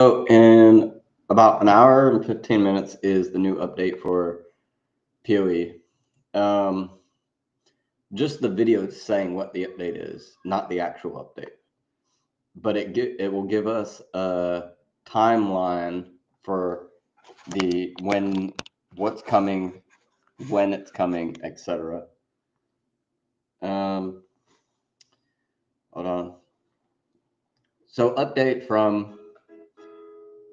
So in about an hour and 15 minutes is the new update for POE. Um, just the video saying what the update is, not the actual update. But it will give us a timeline for what's coming, when it's coming, etc. Hold on. So update from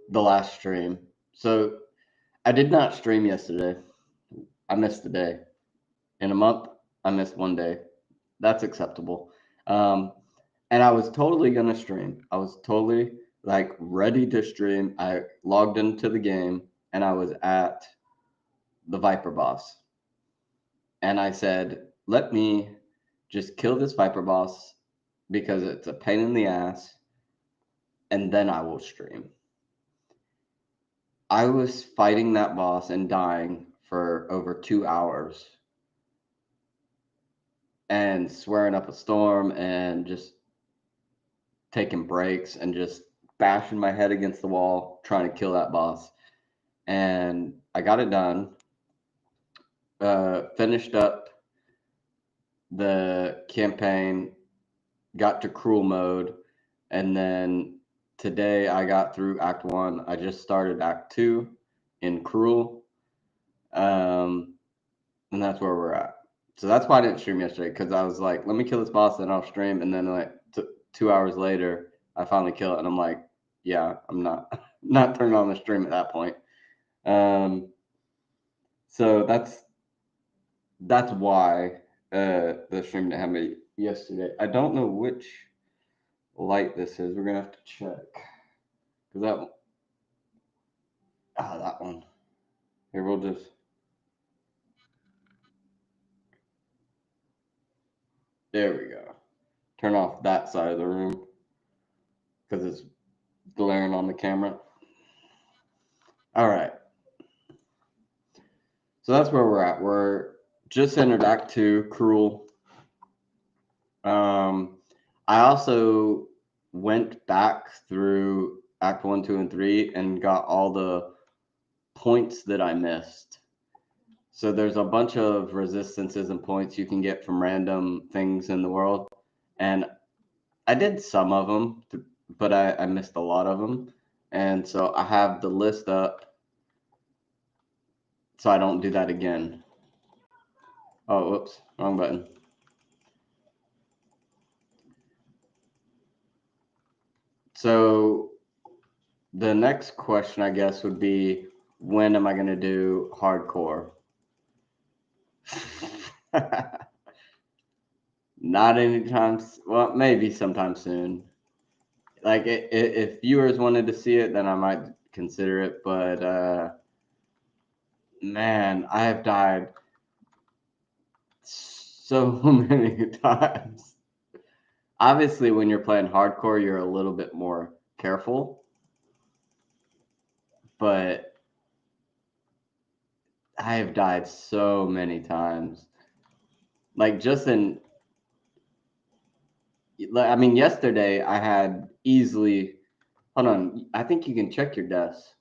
the last stream. So I did not stream yesterday. I missed a day. In a month, I missed one day. That's acceptable. Um, and I was totally gonna stream. I was totally like ready to stream. I logged into the game and I was at the Viper boss. And I said, let me just kill this Viper boss because it's a pain in the ass, and then I will stream. I was fighting that boss and dying for over 2 hours and swearing up a storm and just taking breaks and just bashing my head against the wall trying to kill that boss. And I got it done. Finished up the campaign, got to cruel mode, and then today I got through Act 1. I just started Act 2 in cruel. And that's where we're at. So that's why I didn't stream yesterday, because I was like, let me kill this boss, then I'll stream. And then like 2 hours later, I finally kill it, and I'm like, yeah, I'm not not turning on the stream at that point. So that's why the stream didn't have me yesterday. I don't know which light this is. We're gonna have to check, because that one. Here, we'll just. There we go. Turn off that side of the room because it's glaring on the camera. All right. So that's where we're at. We're just entered Act 2, Cruel. I also went back through Act 1, 2, and 3 and got all the points that I missed. So there's a bunch of resistances and points you can get from random things in the world. And I did some of them, but I missed a lot of them. And so I have the list up so I don't do that again. Oh, whoops, wrong button. So the next question, I guess, would be, when am I going to do hardcore? Not anytime. Well, maybe sometime soon. Like if viewers wanted to see it, then I might consider it. But man, I have died so many times. Obviously, when you're playing hardcore, you're a little bit more careful. But I have died so many times. Like yesterday I had easily. Hold on, I think you can check your deaths.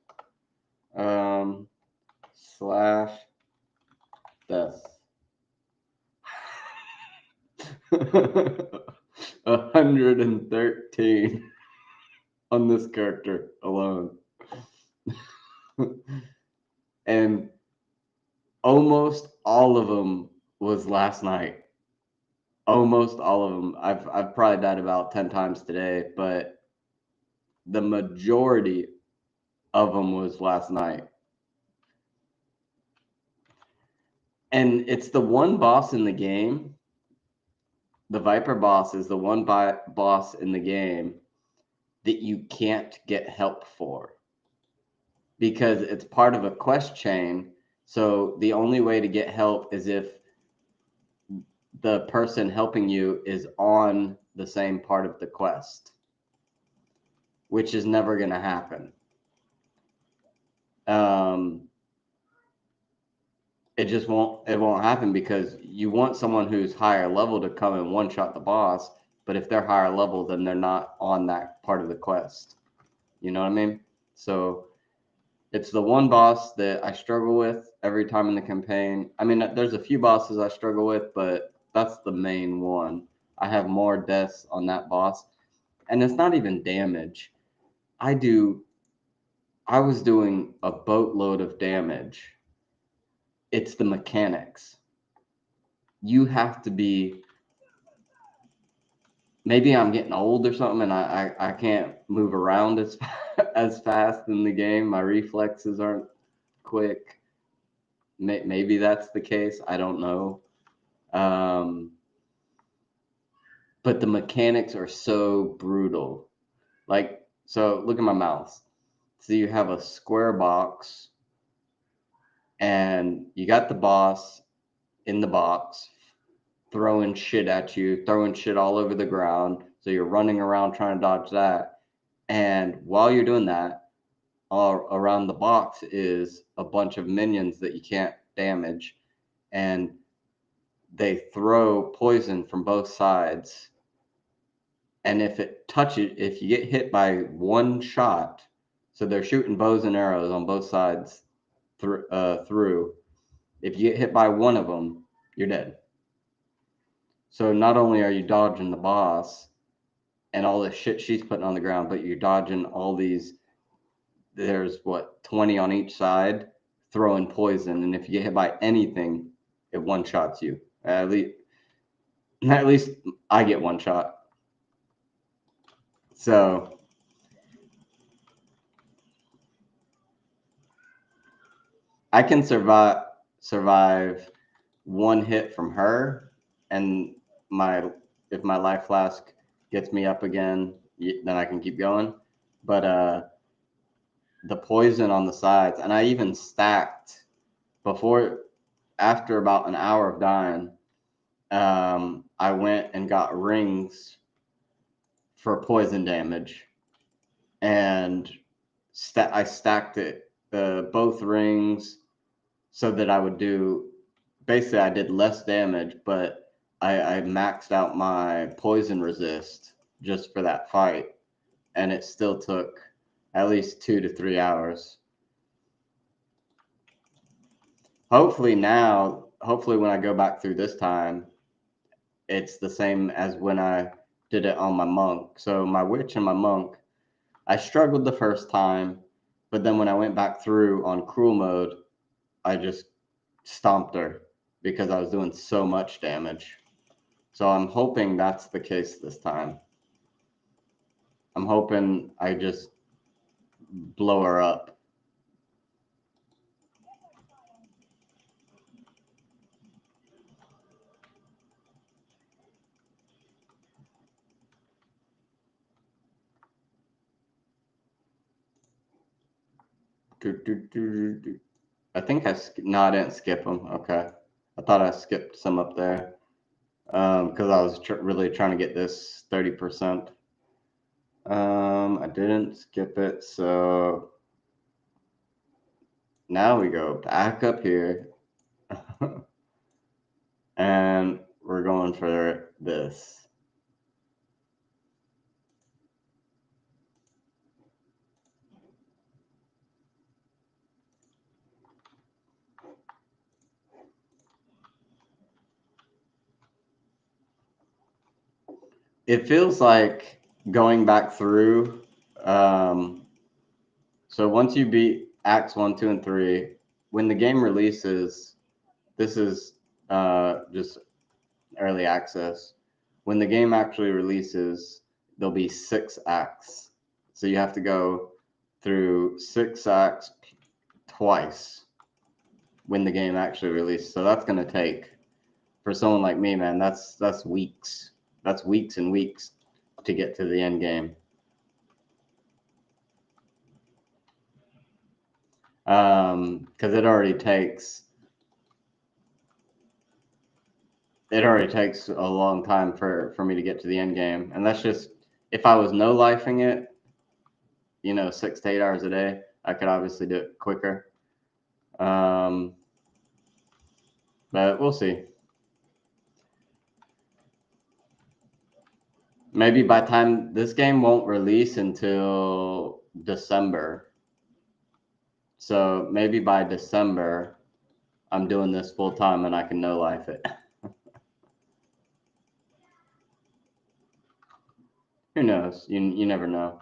Slash deaths. 113 on this character alone. And almost all of them was last night. Almost all of them. I've probably died about 10 times today, but the majority of them was last night. And it's the one boss in the game. The Viper boss is the one boss in the game that you can't get help for, because it's part of a quest chain. So the only way to get help is if the person helping you is on the same part of the quest, which is never going to happen. It won't happen, because you want someone who's higher level to come and one-shot the boss, but if they're higher level, then they're not on that part of the quest. You know what I mean? So it's the one boss that I struggle with every time in the campaign. I mean, there's a few bosses I struggle with, but that's the main one. I have more deaths on that boss, and it's not even damage. I was doing a boatload of damage. It's the mechanics. You have to be, maybe I'm getting old or something and I can't move around as fast in the game. My reflexes aren't quick. Maybe that's the case. I don't know. But the mechanics are so brutal. Like, so look at my mouse. So you have a square box and you got the boss in the box throwing shit at you, throwing shit all over the ground. So you're running around trying to dodge that. And while you're doing that, all around the box is a bunch of minions that you can't damage. And they throw poison from both sides. And if you get hit by one shot, so they're shooting bows and arrows on both sides through. If you get hit by one of them, you're dead. So not only are you dodging the boss and all the shit she's putting on the ground, but you're dodging all these. There's 20 on each side throwing poison, and if you get hit by anything, it one shots you. At least I get one shot. So I can survive one hit from her, and if my life flask gets me up again, then I can keep going. But the poison on the sides, and I even stacked after about an hour of dying, I went and got rings for poison damage, and I stacked it, both rings, so that I would do. Basically, I did less damage, but I maxed out my poison resist just for that fight, and it still took at least 2 to 3 hours. Hopefully when I go back through this time, it's the same as when I did it on my monk. So my witch and my monk, I struggled the first time, but then when I went back through on cruel mode, I just stomped her because I was doing so much damage. So I'm hoping that's the case this time. I'm hoping I just blow her up. I think no, I didn't skip them. Okay. I thought I skipped some up there because I was really trying to get this 30%. I didn't skip it, so now we go back up here and we're going for this. It feels like going back through. So once you beat Acts 1, 2, and 3, when the game releases, this is just early access. When the game actually releases, there'll be 6 acts. So you have to go through 6 acts twice when the game actually releases. So that's going to take, for someone like me, man, that's weeks. That's weeks and weeks to get to the end game. Because it already takes a long time for me to get to the end game, and that's just if I was no lifing it, 6 to 8 hours a day, I could obviously do it quicker. But we'll see. Maybe by time this game won't release until December, So maybe by December, I'm doing this full time and I can no life it. Who knows? You never know.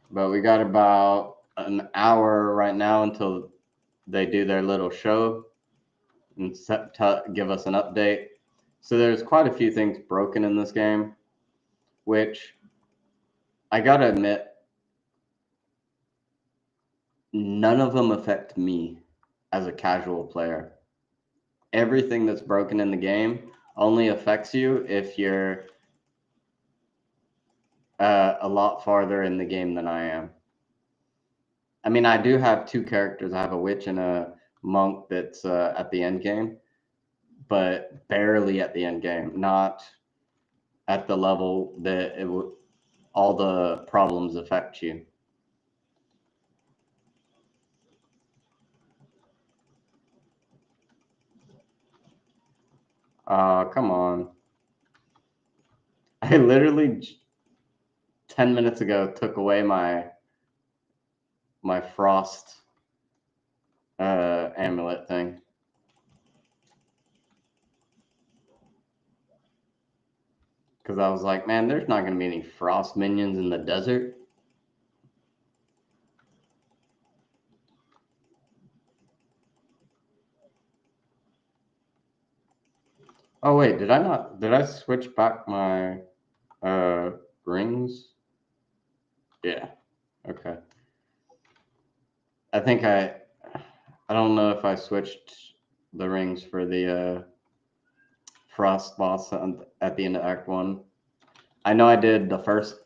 But we got about an hour right now until they do their little show and give us an update. So there's quite a few things broken in this game, which I gotta admit, none of them affect me as a casual player. Everything that's broken in the game only affects you if you're a lot farther in the game than I am. I mean, I do have two characters. I have a witch and a monk that's at the end game, but barely at the end game, not at the level that all the problems affect you. Come on. I literally 10 minutes ago took away my frost amulet thing. Because I was like, man, there's not going to be any frost minions in the desert. Oh, wait, did I switch back my rings? Yeah, okay. I think I don't know if I switched the rings for the frost boss at the end of Act 1. I know I did the first,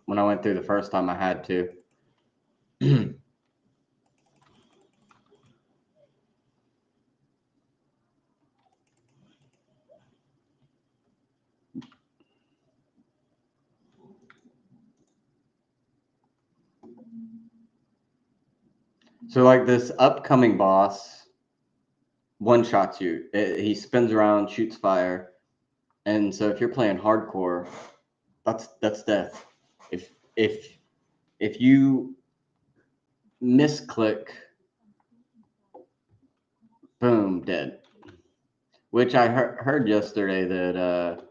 when I went through the first time I had to. So like this upcoming boss one shots you. He spins around, shoots fire, and so if you're playing hardcore, that's death. If if you misclick, boom, dead. Which I heard yesterday that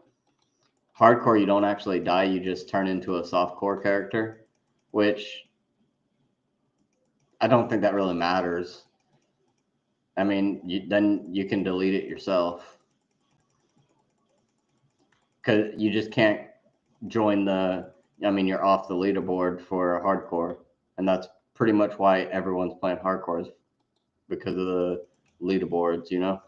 hardcore you don't actually die, you just turn into a softcore character, which I don't think that really matters. I mean, then you can delete it yourself because you just can't join the. I mean, you're off the leaderboard for hardcore, and that's pretty much why everyone's playing hardcore is because of the leaderboards, you know.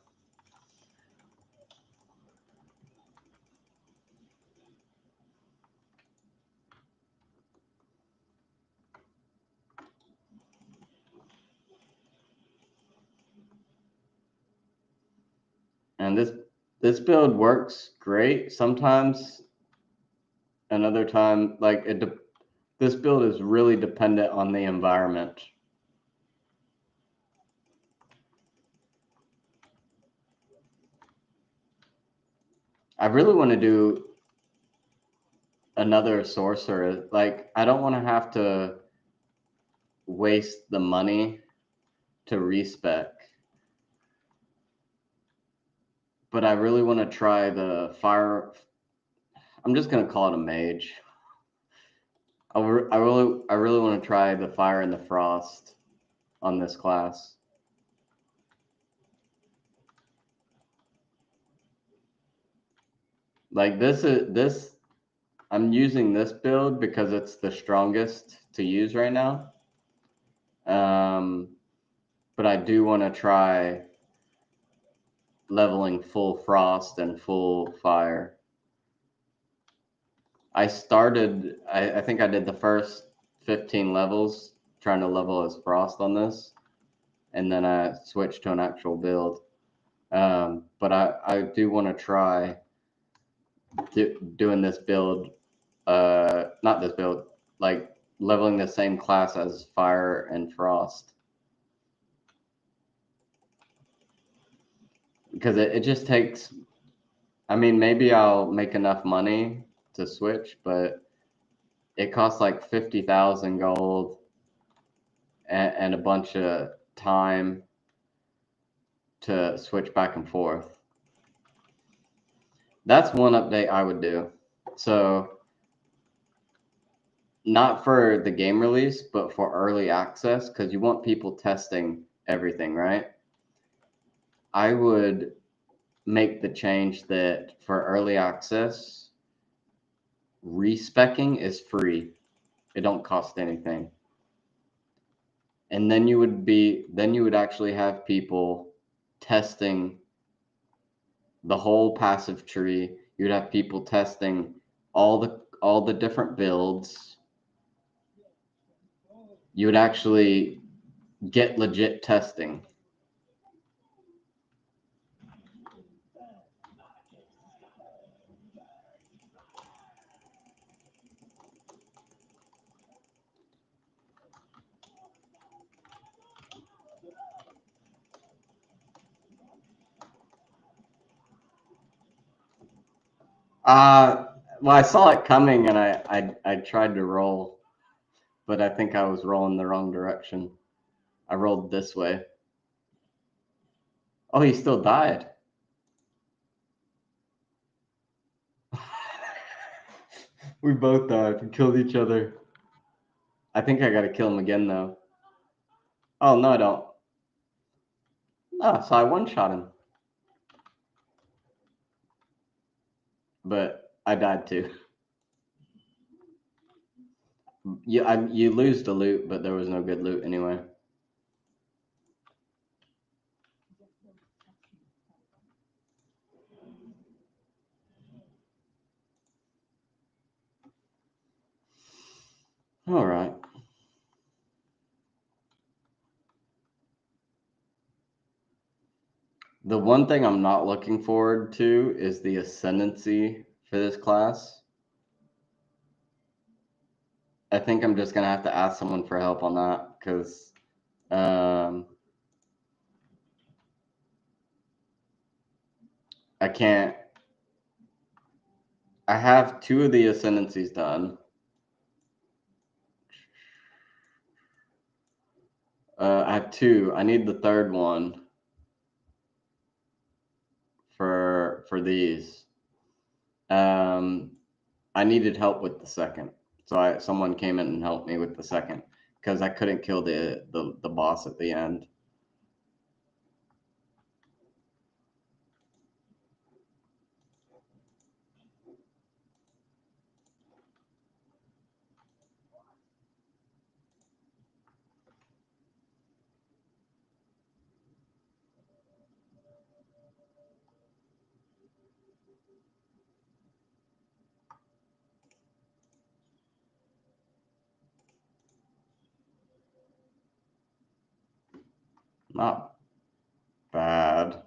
And this build works great sometimes. Another time, like this build is really dependent on the environment. I really want to do another sorcerer. Like, I don't want to have to waste the money to respec, but I really want to try the fire. I'm just gonna call it a mage. I really want to try the fire and the frost on this class. Like this. I'm using this build because it's the strongest to use right now. But I do want to try leveling full frost and full fire. I think I did the first 15 levels trying to level as frost on this, and then I switched to an actual build. But I do want to try doing this build, not this build, like leveling the same class as fire and frost. because it just takes, I mean, maybe I'll make enough money to switch, but it costs like 50,000 gold and a bunch of time to switch back and forth. That's one update I would do. So not for the game release, but for early access, because you want people testing everything, right? I would make the change that for early access, respecking is free. It don't cost anything. And then you would actually have people testing the whole passive tree. You'd have people testing all the different builds. You would actually get legit testing. Well, I saw it coming and I tried to roll, but I think I was rolling the wrong direction. I rolled this way. Oh, he still died. We both died. We killed each other. I think I gotta kill him again though. Oh no, I don't. Oh, so I one-shot him. But I died too. You lose the loot, but there was no good loot anyway. All right. The one thing I'm not looking forward to is the ascendancy for this class. I think I'm just gonna have to ask someone for help on that because I can't. I have 2 of the ascendancies done. I have 2. I need the third one for these. I needed help with the second, so someone came in and helped me with the second because I couldn't kill the boss at the end. Not bad,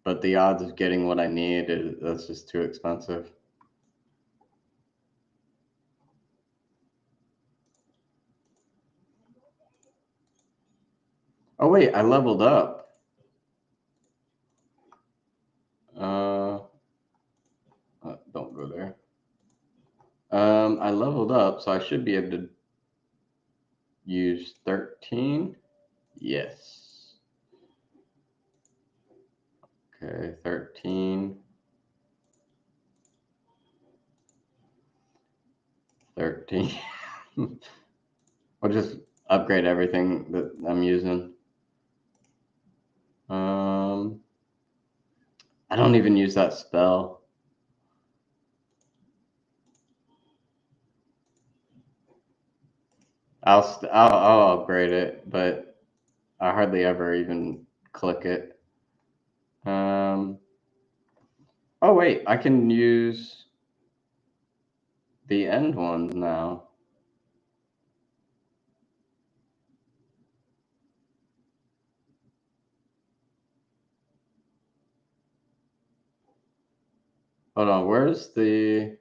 but the odds of getting what I need that's just too expensive. Oh wait, I leveled up. Don't go there. I leveled up, so I should be able to use 13. Yes. Okay, 13. 13. I'll just upgrade everything that I'm using. I don't even use that spell. I'll upgrade it, but I hardly ever even click it. Oh wait, I can use the end ones now. Hold on, where's the...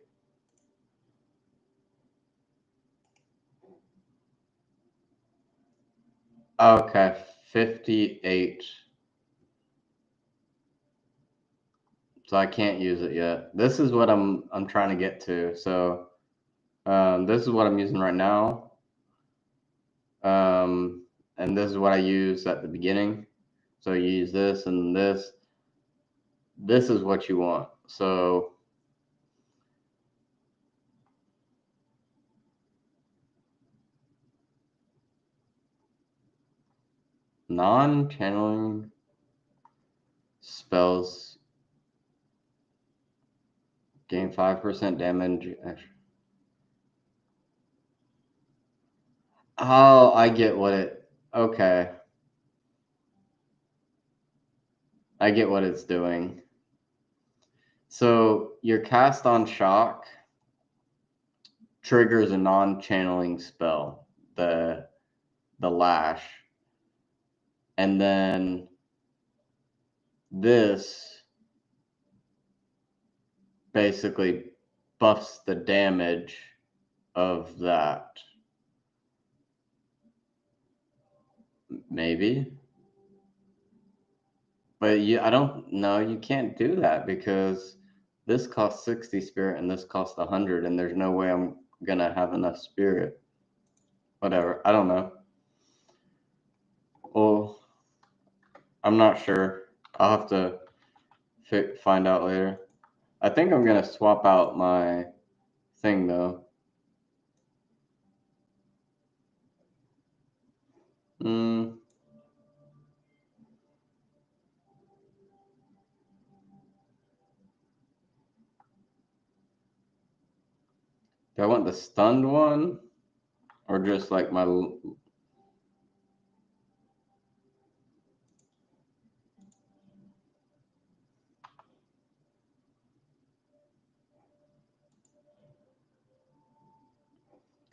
Okay, 58. So I can't use it yet. This is what I'm trying to get to. So this is what I'm using right now. And this is what I use at the beginning. So you use this and this. This is what you want. So non-channeling spells gain 5% damage. Oh, I get what it. Okay. I get what it's doing. So your cast on shock triggers a non-channeling spell, the lash, and then this basically buffs the damage of that. Maybe. But I don't know, you can't do that because this costs 60 spirit and this costs 100, and there's no way I'm gonna have enough spirit. Whatever, I don't know. Well, I'm not sure. I'll have to find out later. I think I'm gonna swap out my thing though. Do I want the stunned one or just like my? Because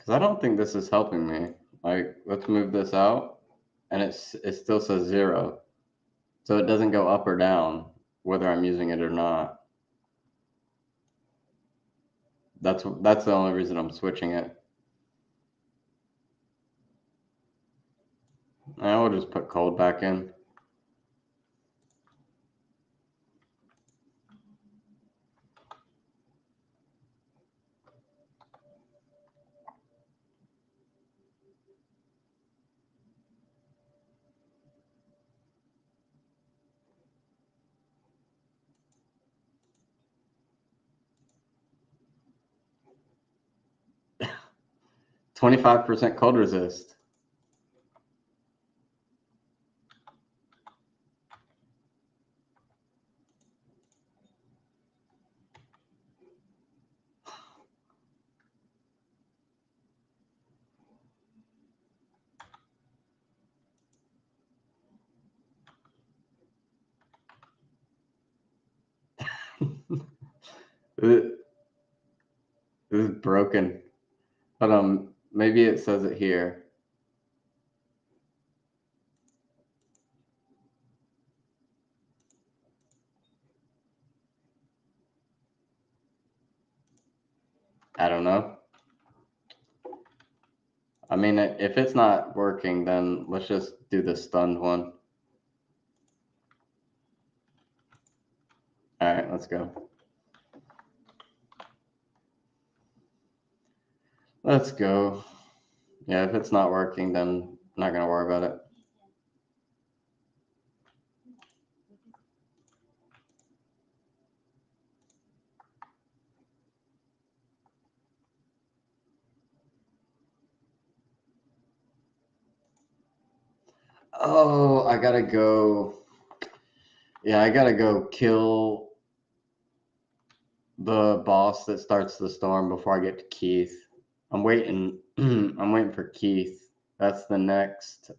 I don't think this is helping me. Like, let's move this out, and it still says 0, so it doesn't go up or down whether I'm using it or not. That's the only reason I'm switching it. I will just put cold back in. – 25% cold resist. This is broken. But maybe it says it here. I don't know. I mean, if it's not working, then let's just do the stunned one. All right, let's go. Let's go. Yeah, if it's not working, then I'm not going to worry about it. Oh, I got to go. Yeah, I got to go kill the boss that starts the storm before I get to Keith. I'm waiting. I'm waiting for Keith. That's the next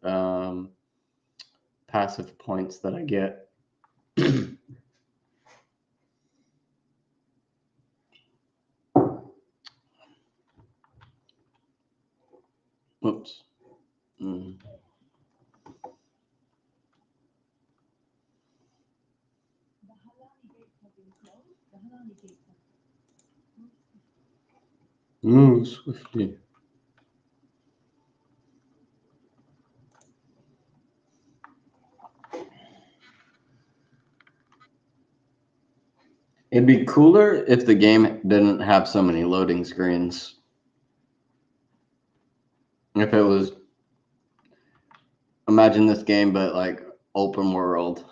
passive points that I get. Whoops. Move swiftly. It'd be cooler if the game didn't have so many loading screens. If it was, imagine this game, but like open world,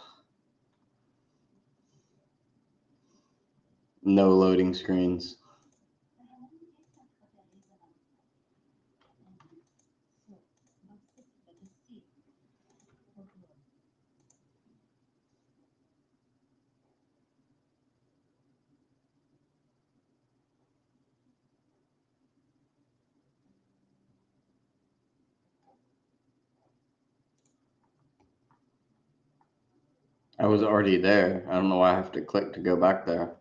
no loading screens. I was already there. I don't know why I have to click to go back there.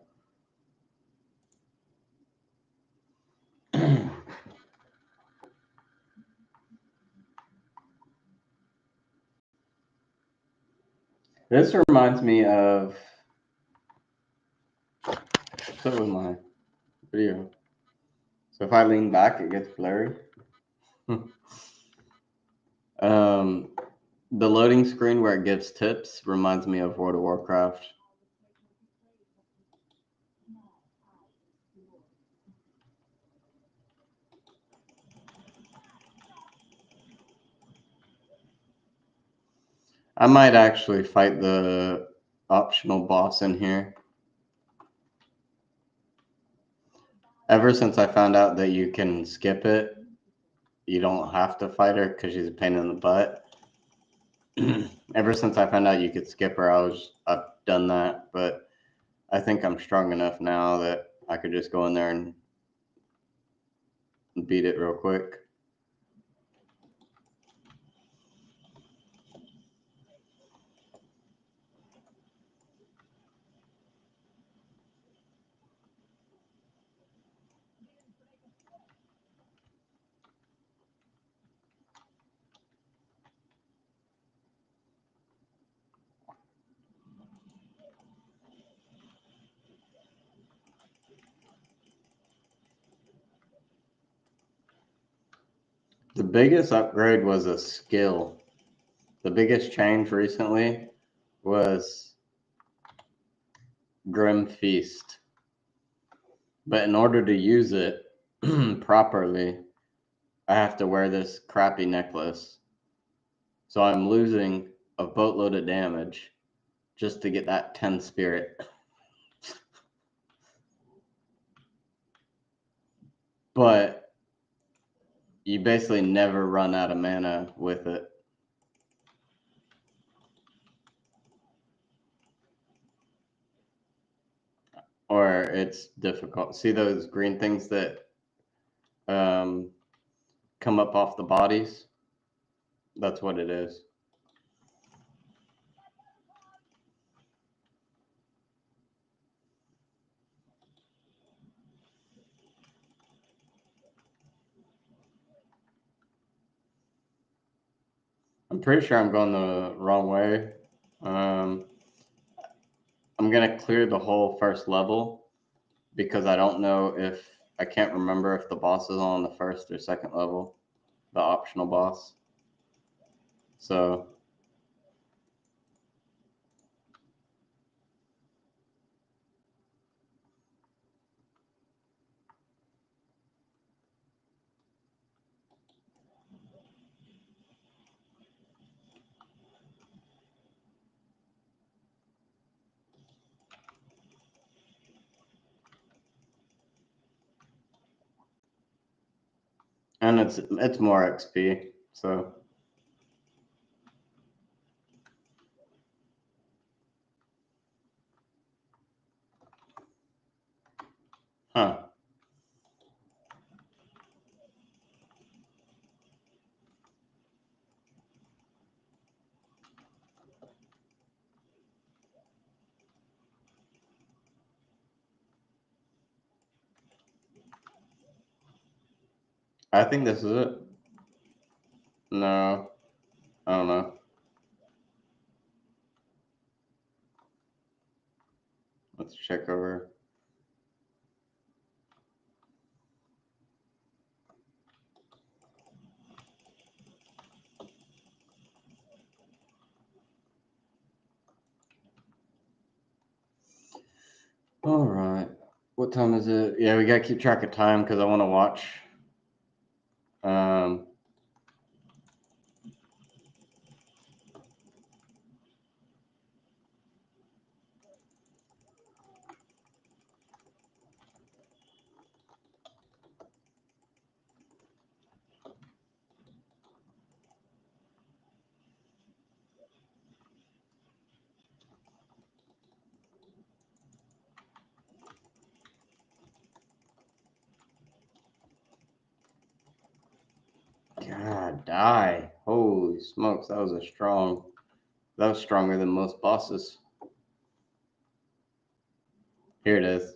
This reminds me of. So with my video. So if I lean back, it gets blurry. The loading screen where it gives tips reminds me of World of Warcraft. I might actually fight the optional boss in here. Ever since I found out that you can skip it, you don't have to fight her because she's a pain in the butt. Ever since I found out you could skip her, I've done that, but I think I'm strong enough now that I could just go in there and beat it real quick. The biggest upgrade was a skill. The biggest change recently was Grim Feast. But in order to use it properly, I have to wear this crappy necklace. So I'm losing a boatload of damage just to get that 10 spirit. But you basically never run out of mana with it. Or it's difficult. See those green things that come up off the bodies? That's what it is. I'm pretty sure I'm going the wrong way. I'm going to clear the whole first level because I don't know if I can't remember if the boss is on the first or second level, the optional boss. So and it's more XP. So huh. I think this is it. No, I don't know. Let's check over. All right. What time is it? Yeah, we gotta keep track of time because I want to watch. Um, God, die! Holy smokes, that was a strong. That was stronger than most bosses. Here it is.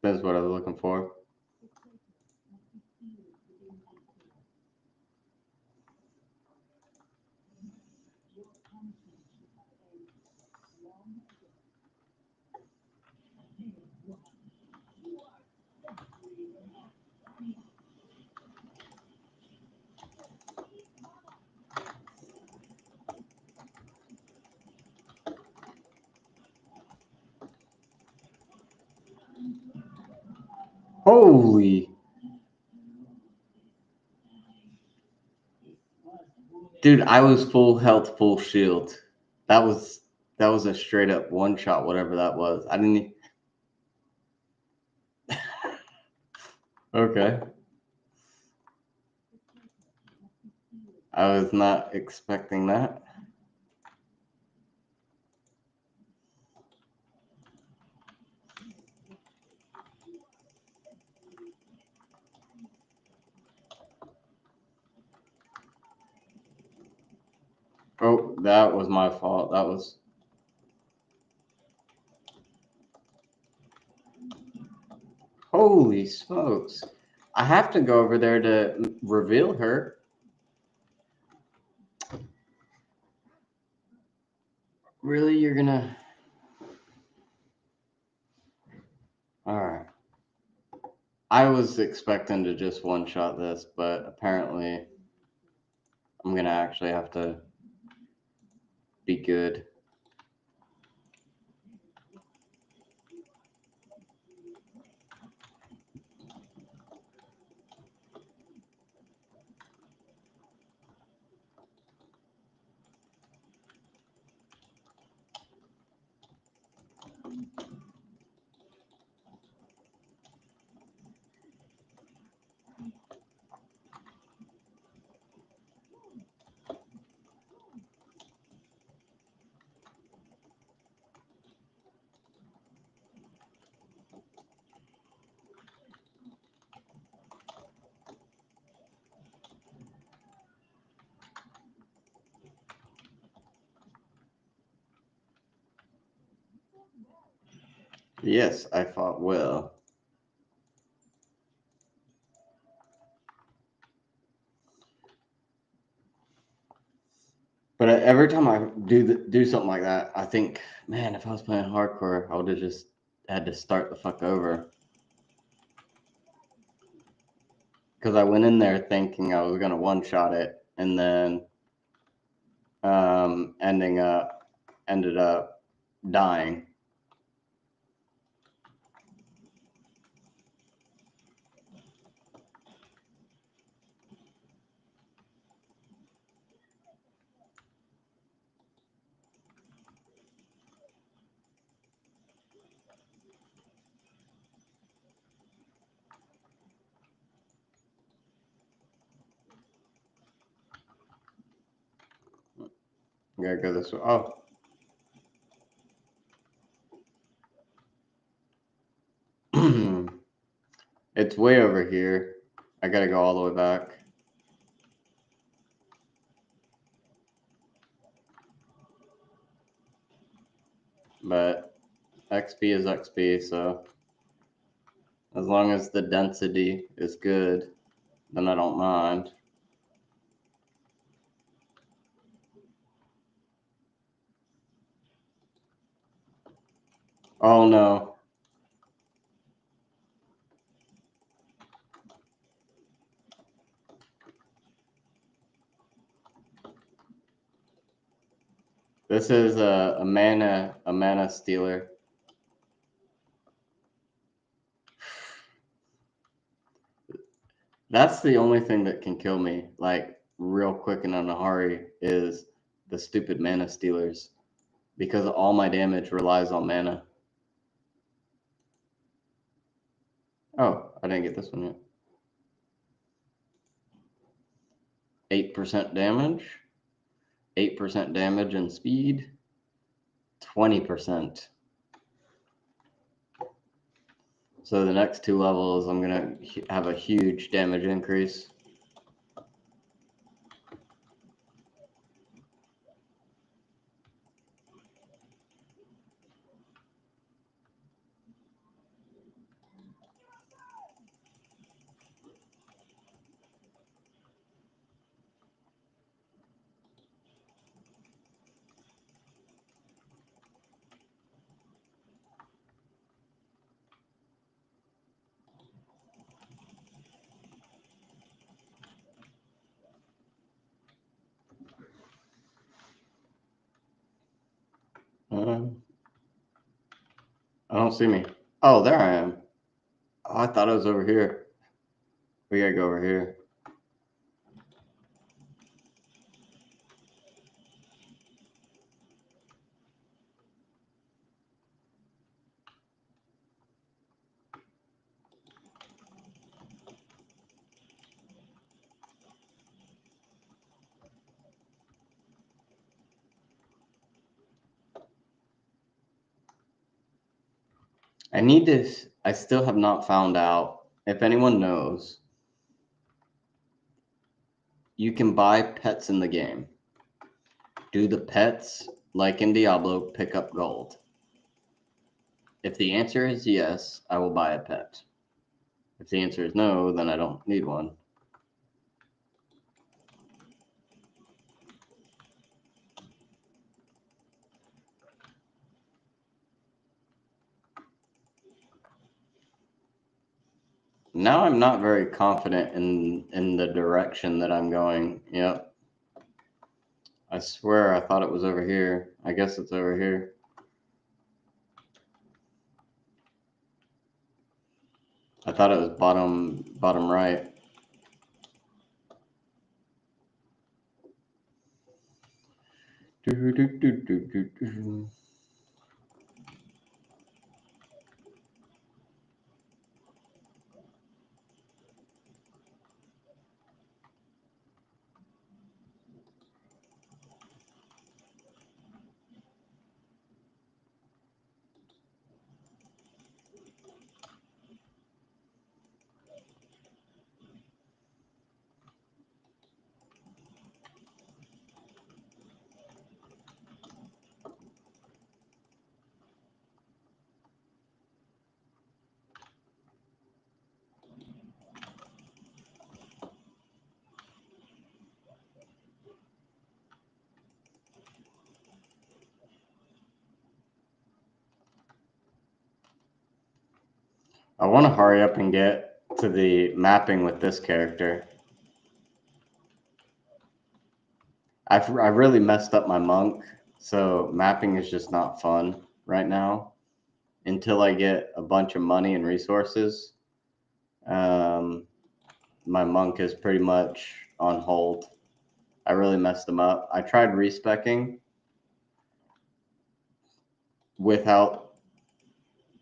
That's what I was looking for. Holy, dude! I was full health, full shield. That was a straight up one shot. Whatever that was, I didn't. Okay. I was not expecting that. Oh, that was my fault. That was. Holy smokes. I have to go over there to reveal her. Really? You're gonna. Alright. I was expecting to just one shot this, but apparently I'm gonna actually have to be good. Yes, I fought well. But every time I do something like that, I think, man, if I was playing hardcore, I would have just had to start the fuck over. Because I went in there thinking I was gonna one shot it, and then ended up dying. I gotta go this way. Oh, it's way over here. I gotta go all the way back. But XP is XP, so as long as the density is good, then I don't mind. Oh no. This is a mana stealer. That's the only thing that can kill me, like real quick and on a hurry, is the stupid mana stealers, because all my damage relies on mana. Oh, I didn't get this one yet. 8% damage, 8% damage and speed, 20%. So the next 2 levels, I'm gonna have a huge damage increase. I don't see me. Oh, there I am. Oh, I thought I was over here. We gotta go over here. I still have not found out, if anyone knows, you can buy pets in the game. Do the pets, like in Diablo, pick up gold? If the answer is yes, I will buy a pet. If the answer is no, then I don't need one. Now I'm not very confident in the direction that I'm going. Yep. I swear I thought it was over here. I guess it's over here. I thought it was bottom right. I want to hurry up and get to the mapping with this character. I really messed up my monk, so mapping is just not fun right now until I get a bunch of money and resources. My monk is pretty much on hold. I really messed him up. I tried respecking without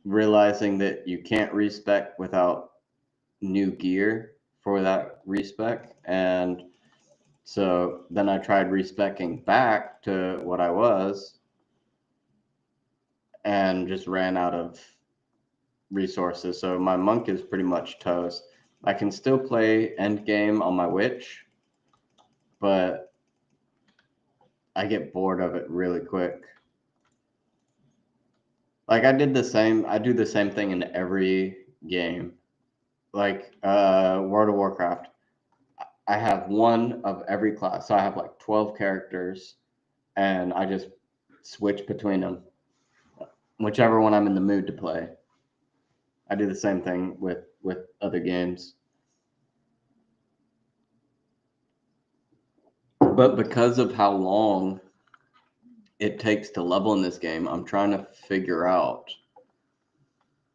realizing that you can't respec without new gear for that respec, and so then I tried respecking back to what I was and just ran out of resources. So my monk is pretty much toast. I can still play end game on my witch, but I get bored of it really quick. Like I do the same thing in every game. Like World of Warcraft, I have one of every class. So I have like 12 characters and I just switch between them, whichever one I'm in the mood to play. I do the same thing with other games. But because of how long it takes to level in this game, I'm trying to figure out.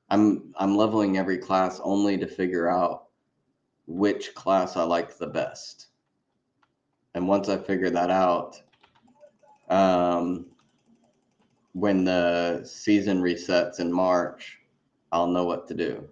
I'm leveling every class only to figure out which class I like the best. And once I figure that out, when the season resets in March, I'll know what to do.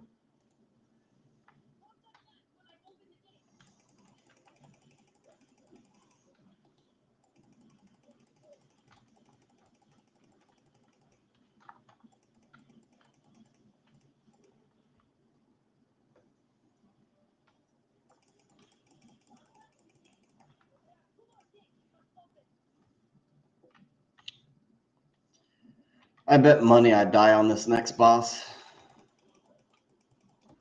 I bet money I die on this next boss.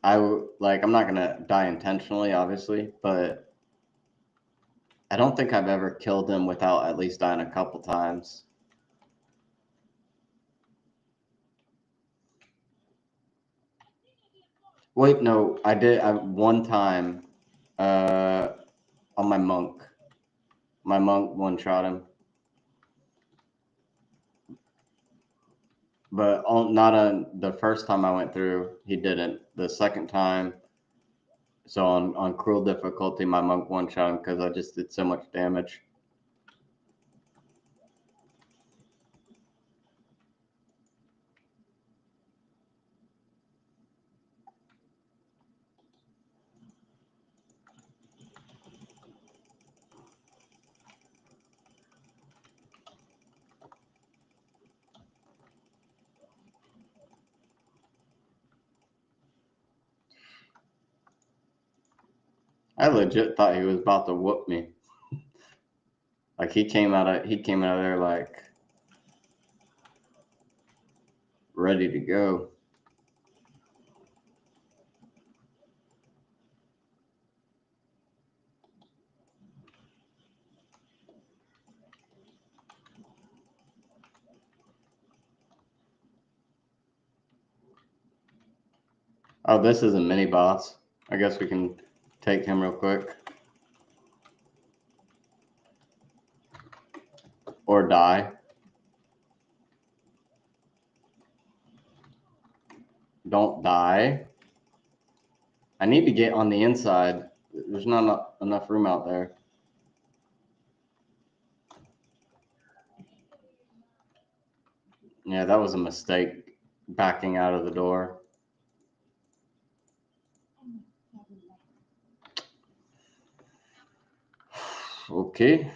I'm not gonna die intentionally, obviously, but I don't think I've ever killed him without at least dying a couple times. Wait, no, I did. One time, on my monk. My monk one-shot him, but not on the first time I went through. He didn't. The second time, so on cruel difficulty, my monk one-shot him because I just did so much damage. I legit thought he was about to whoop me. Like he came out of there like ready to go. Oh, this is a mini boss. I guess we can take him real quick. Or die. Don't die. I need to get on the inside. There's not enough room out there. Yeah, that was a mistake, backing out of the door. Okay.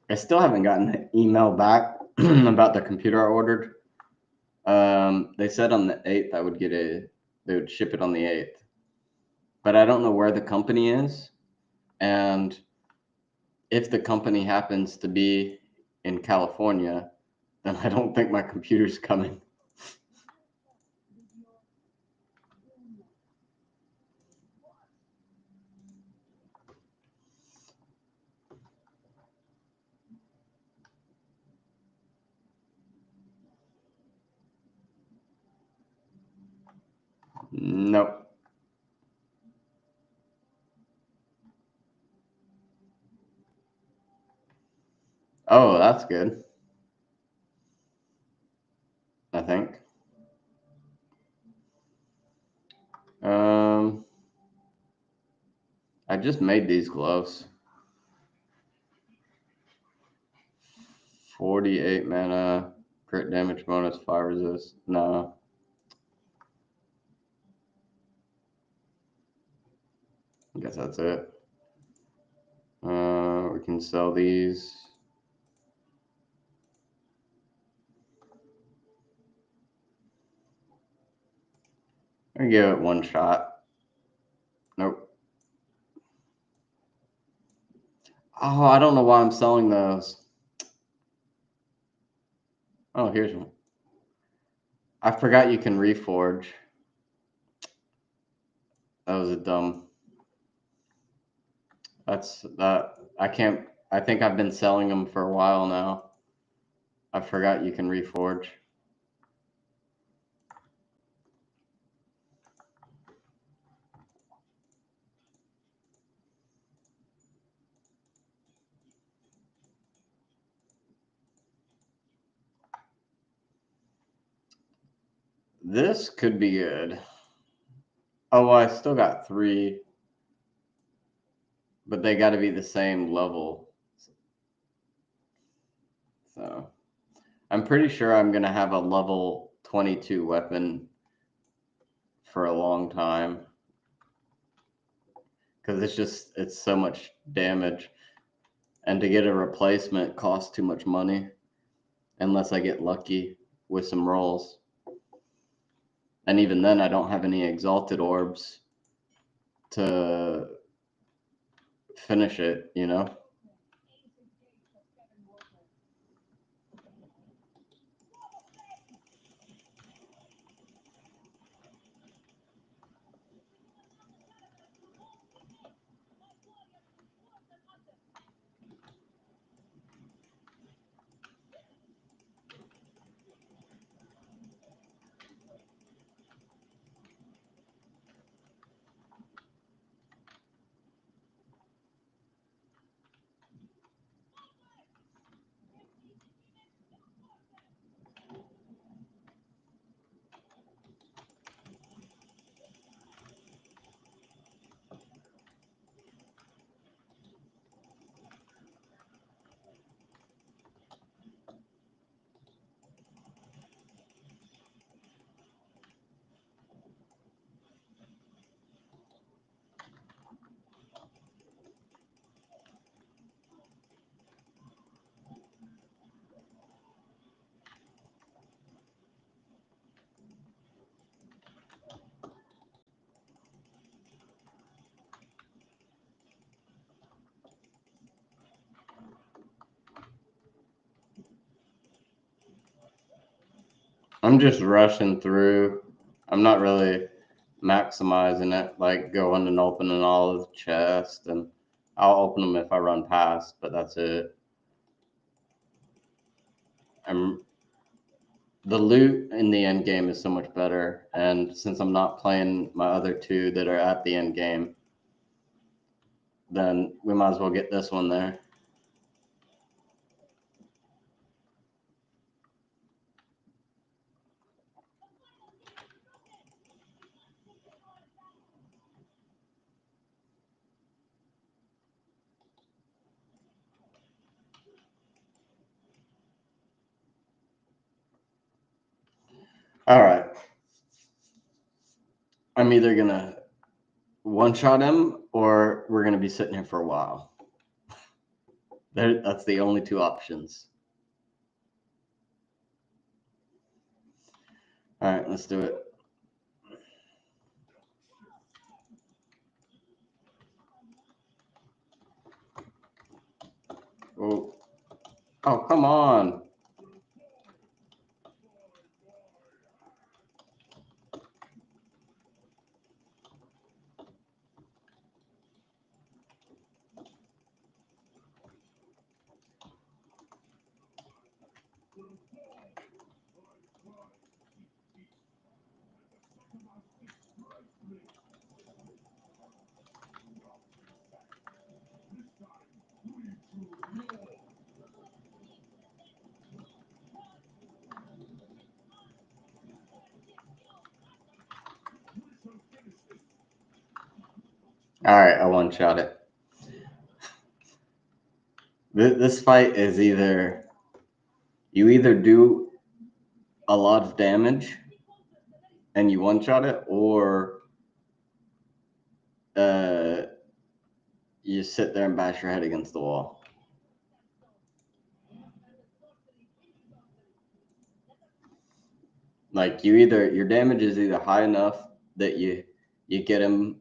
I still haven't gotten an email back about the computer I ordered. They said on the 8th they would ship it on the 8th. But I don't know where the company is. And if the company happens to be in California, then I don't think my computer's coming. Nope. Oh, that's good. I think. I just made these gloves. 48 mana, crit damage bonus, 5 resist. No. I guess that's it. We can sell these. I give it one shot. Nope. Oh, I don't know why I'm selling those. Oh, here's one. I forgot you can reforge. That was a dumb. That's that. I can't. I think I've been selling them for a while now. I forgot you can reforge. This could be good. Oh, well, I still got 3, but they got to be the same level. So I'm pretty sure I'm going to have a level 22 weapon for a long time. Because it's so much damage. And to get a replacement costs too much money. Unless I get lucky with some rolls. And even then, I don't have any exalted orbs to finish it, you know? I'm just rushing through. I'm not really maximizing it, like going and opening all of the chests, and I'll open them if I run past, but that's it. The loot in the end game is so much better, and since I'm not playing my other 2 that are at the end game, then we might as well get this one there. All right. I'm either going to one-shot him or we're going to be sitting here for a while. That's the only 2 options. All right, let's do it. Oh, come on. All right, I one-shot it. This fight is you either do a lot of damage and you one-shot it, or you sit there and bash your head against the wall. Like your damage is either high enough that you get him,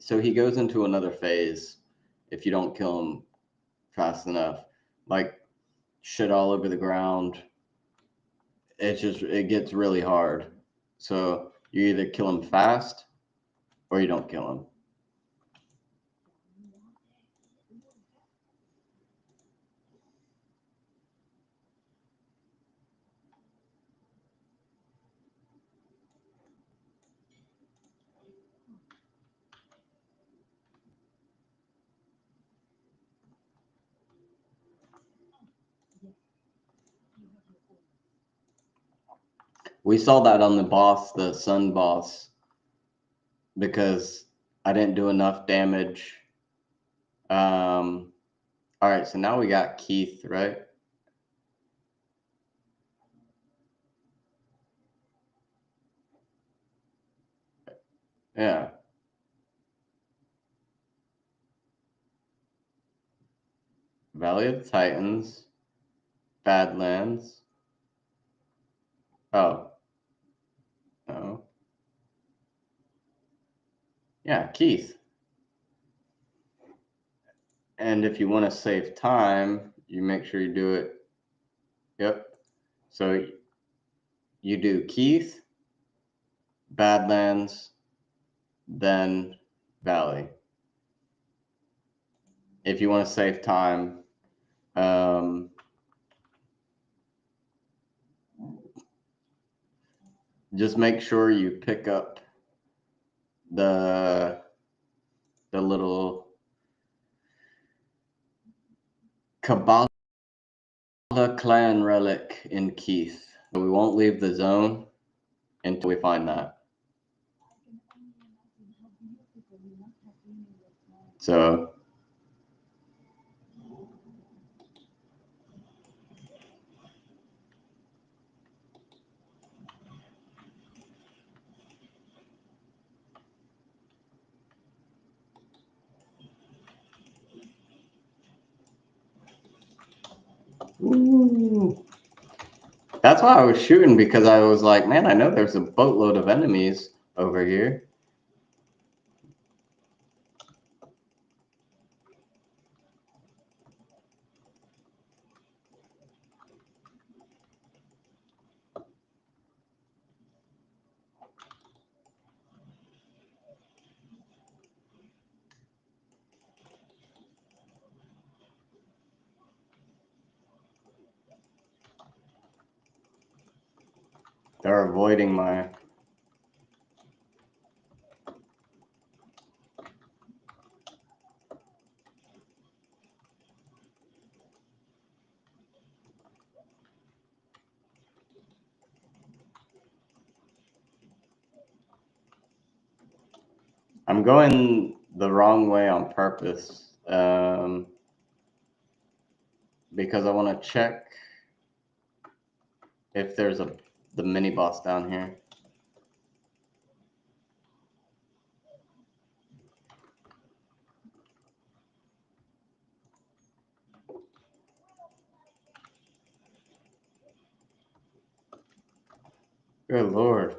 so he goes into another phase if you don't kill him fast enough. Like shit all over the ground. It gets really hard. So you either kill him fast or you don't kill him. We saw that on the boss, the sun boss, because I didn't do enough damage. All right, so now we got Keith, right? Yeah. Valley of the Titans, Badlands. Oh, no. Yeah, Keith. And if you want to save time, you make sure you do it. Yep. So you do Keith, Badlands, then Valley. If you want to save time, just make sure you pick up the little Kabbalah clan relic in Keith. We won't leave the zone until we find that. So ooh. That's why I was shooting, because I was like, man, I know there's a boatload of enemies over here. They're avoiding my... I'm going the wrong way on purpose, because I want to check if there's the mini boss down here. Good Lord.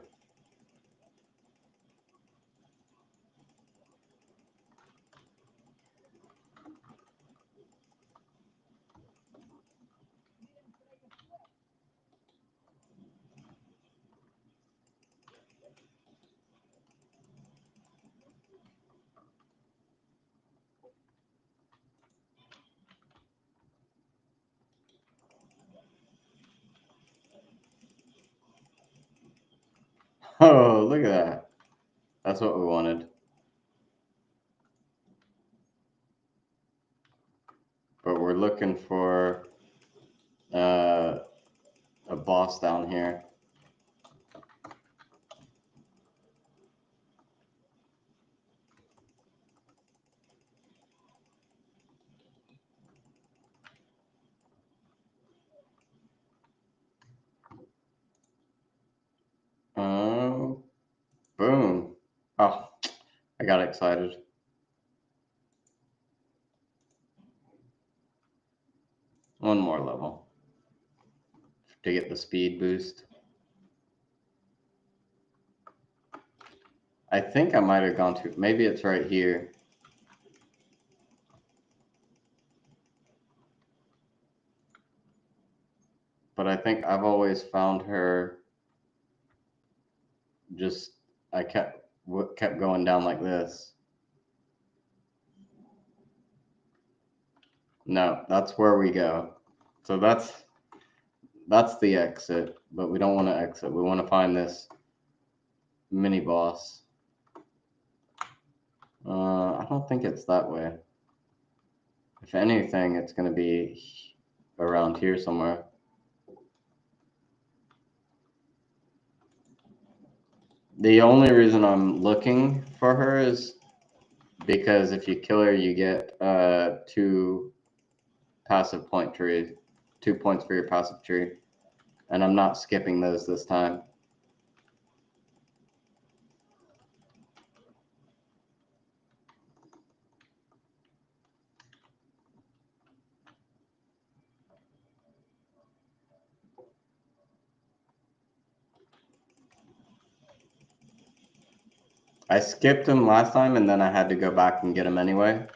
Oh, look at that. That's what we wanted. But we're looking for a boss down here. Oh, boom. Oh, I got excited. One more level to get the speed boost. I think I might have gone to, maybe it's right here. But I think I've always found her just, I kept going down like this. No, that's where we go. So that's the exit, but we don't want to exit. We want to find this mini boss. I don't think it's that way. If anything, it's going to be around here somewhere. The only reason I'm looking for her is because if you kill her, you get 2 passive point trees, 2 points for your passive tree. And I'm not skipping those this time. I skipped him last time and then I had to go back and get him anyway.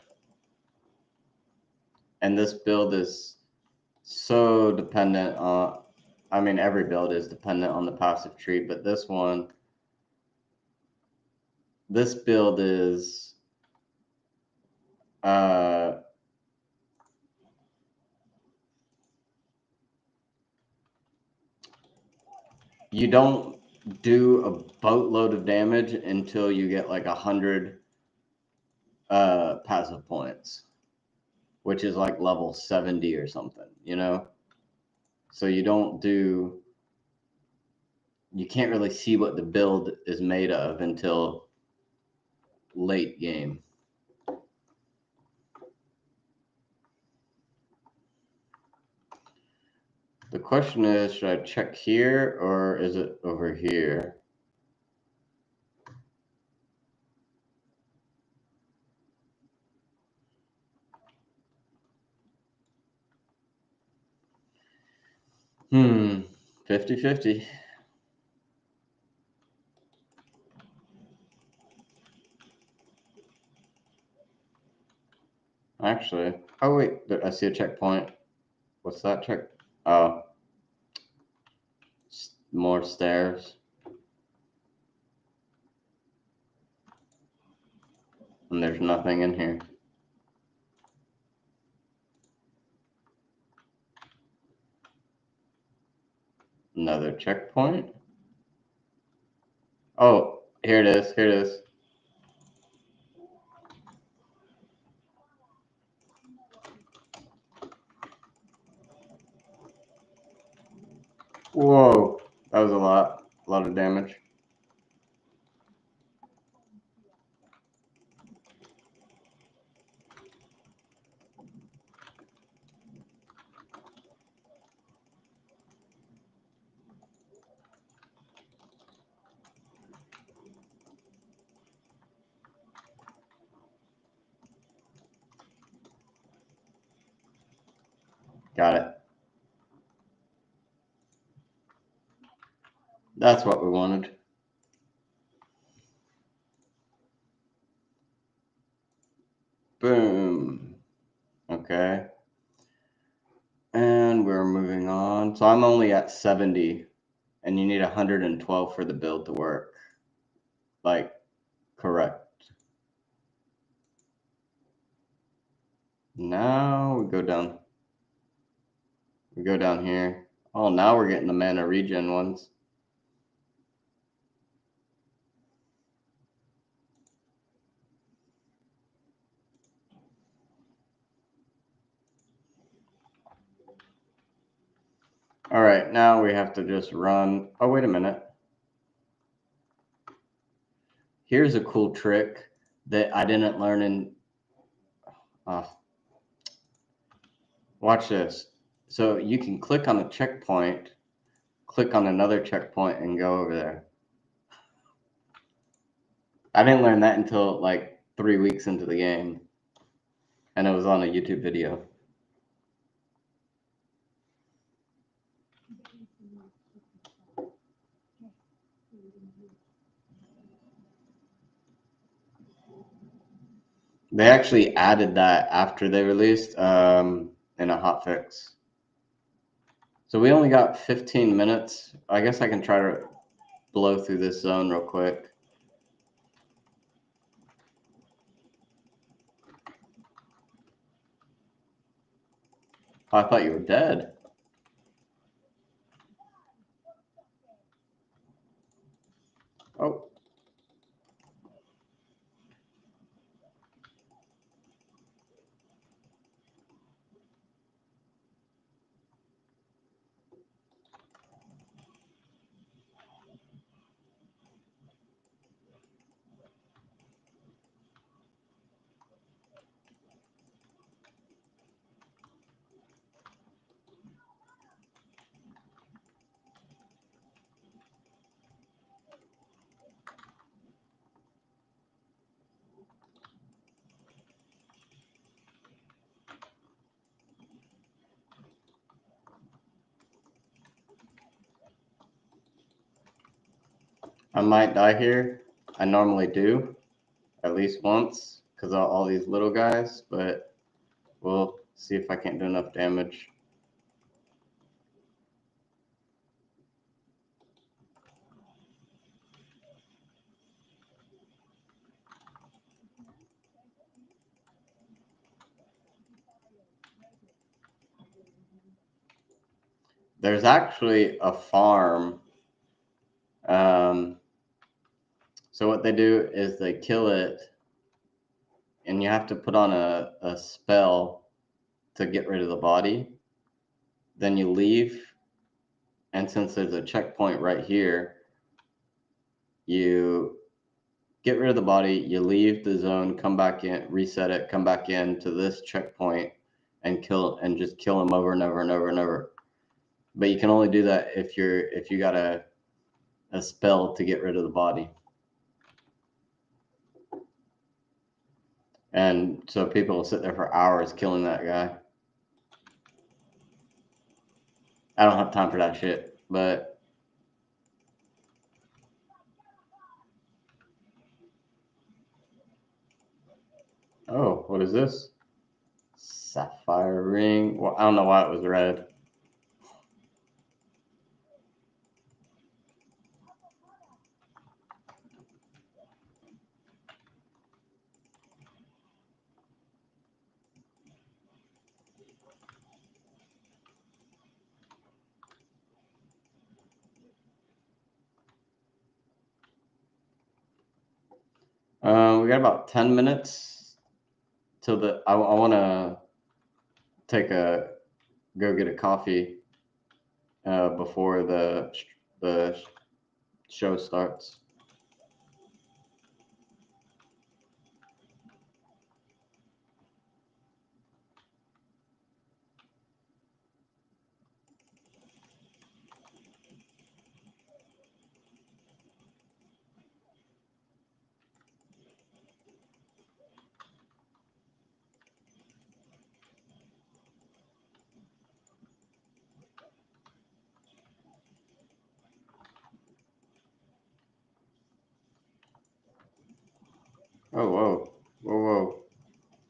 And this build is so dependent on, I mean, every build is dependent on the passive tree, but this build is, you don't do a boatload of damage until you get like 100 passive points, which is like level 70 or something, you know? So you can't really see what the build is made of until late game. The question is, should I check here or is it over here? Hmm, 50-50. Actually, oh wait, I see a checkpoint. What's that check? Oh, more stairs. And there's nothing in here. Another checkpoint. Oh, here it is. Here it is. Whoa, that was a lot of damage. Got it. That's what we wanted. Boom. Okay. And we're moving on. So I'm only at 70, and you need 112 for the build to work. Like, correct. Now we go down. We go down here. Oh, now we're getting the mana regen ones. All right, now we have to just run. Oh, wait a minute. Here's a cool trick that I didn't learn in. Watch this. So you can click on a checkpoint, click on another checkpoint, and go over there. I didn't learn that until like 3 weeks into the game, and it was on a YouTube video. They actually added that after they released in a hotfix. So we only got 15 minutes. I guess I can try to blow through this zone real quick. Oh, I thought you were dead. Oh. I might die here. I normally do, at least once, because of all these little guys, but we'll see if I can't do enough damage. There's actually a farm. So what they do is they kill it, and you have to put on a spell to get rid of the body. Then you leave, and since there's a checkpoint right here, you get rid of the body, you leave the zone, come back in, reset it, come back in to this checkpoint, and just kill him over and over and over and over. But you can only do that if you got a spell to get rid of the body. And so people will sit there for hours killing that guy. I don't have time for that shit, but oh, what is this? Sapphire ring. Well, I don't know why it was red. We got about 10 minutes till I want to go get a coffee before the show starts. Oh, whoa, whoa, whoa!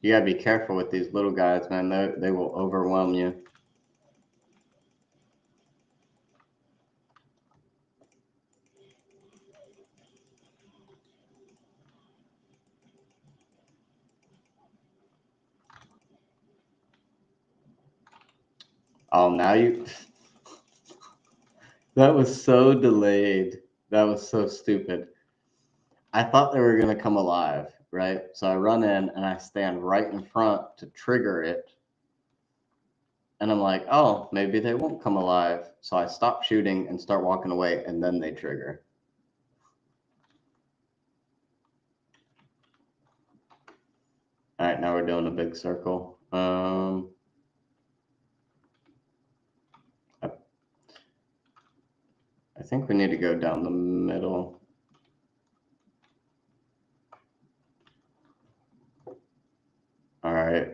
You gotta be careful with these little guys, man. They will overwhelm you. Oh, now you. That was so delayed. That was so stupid. I thought they were gonna come alive, right? So I run in and I stand right in front to trigger it. And I'm like, oh, maybe they won't come alive. So I stop shooting and start walking away, and then they trigger. All right, now we're doing a big circle. I think we need to go down the middle. All right.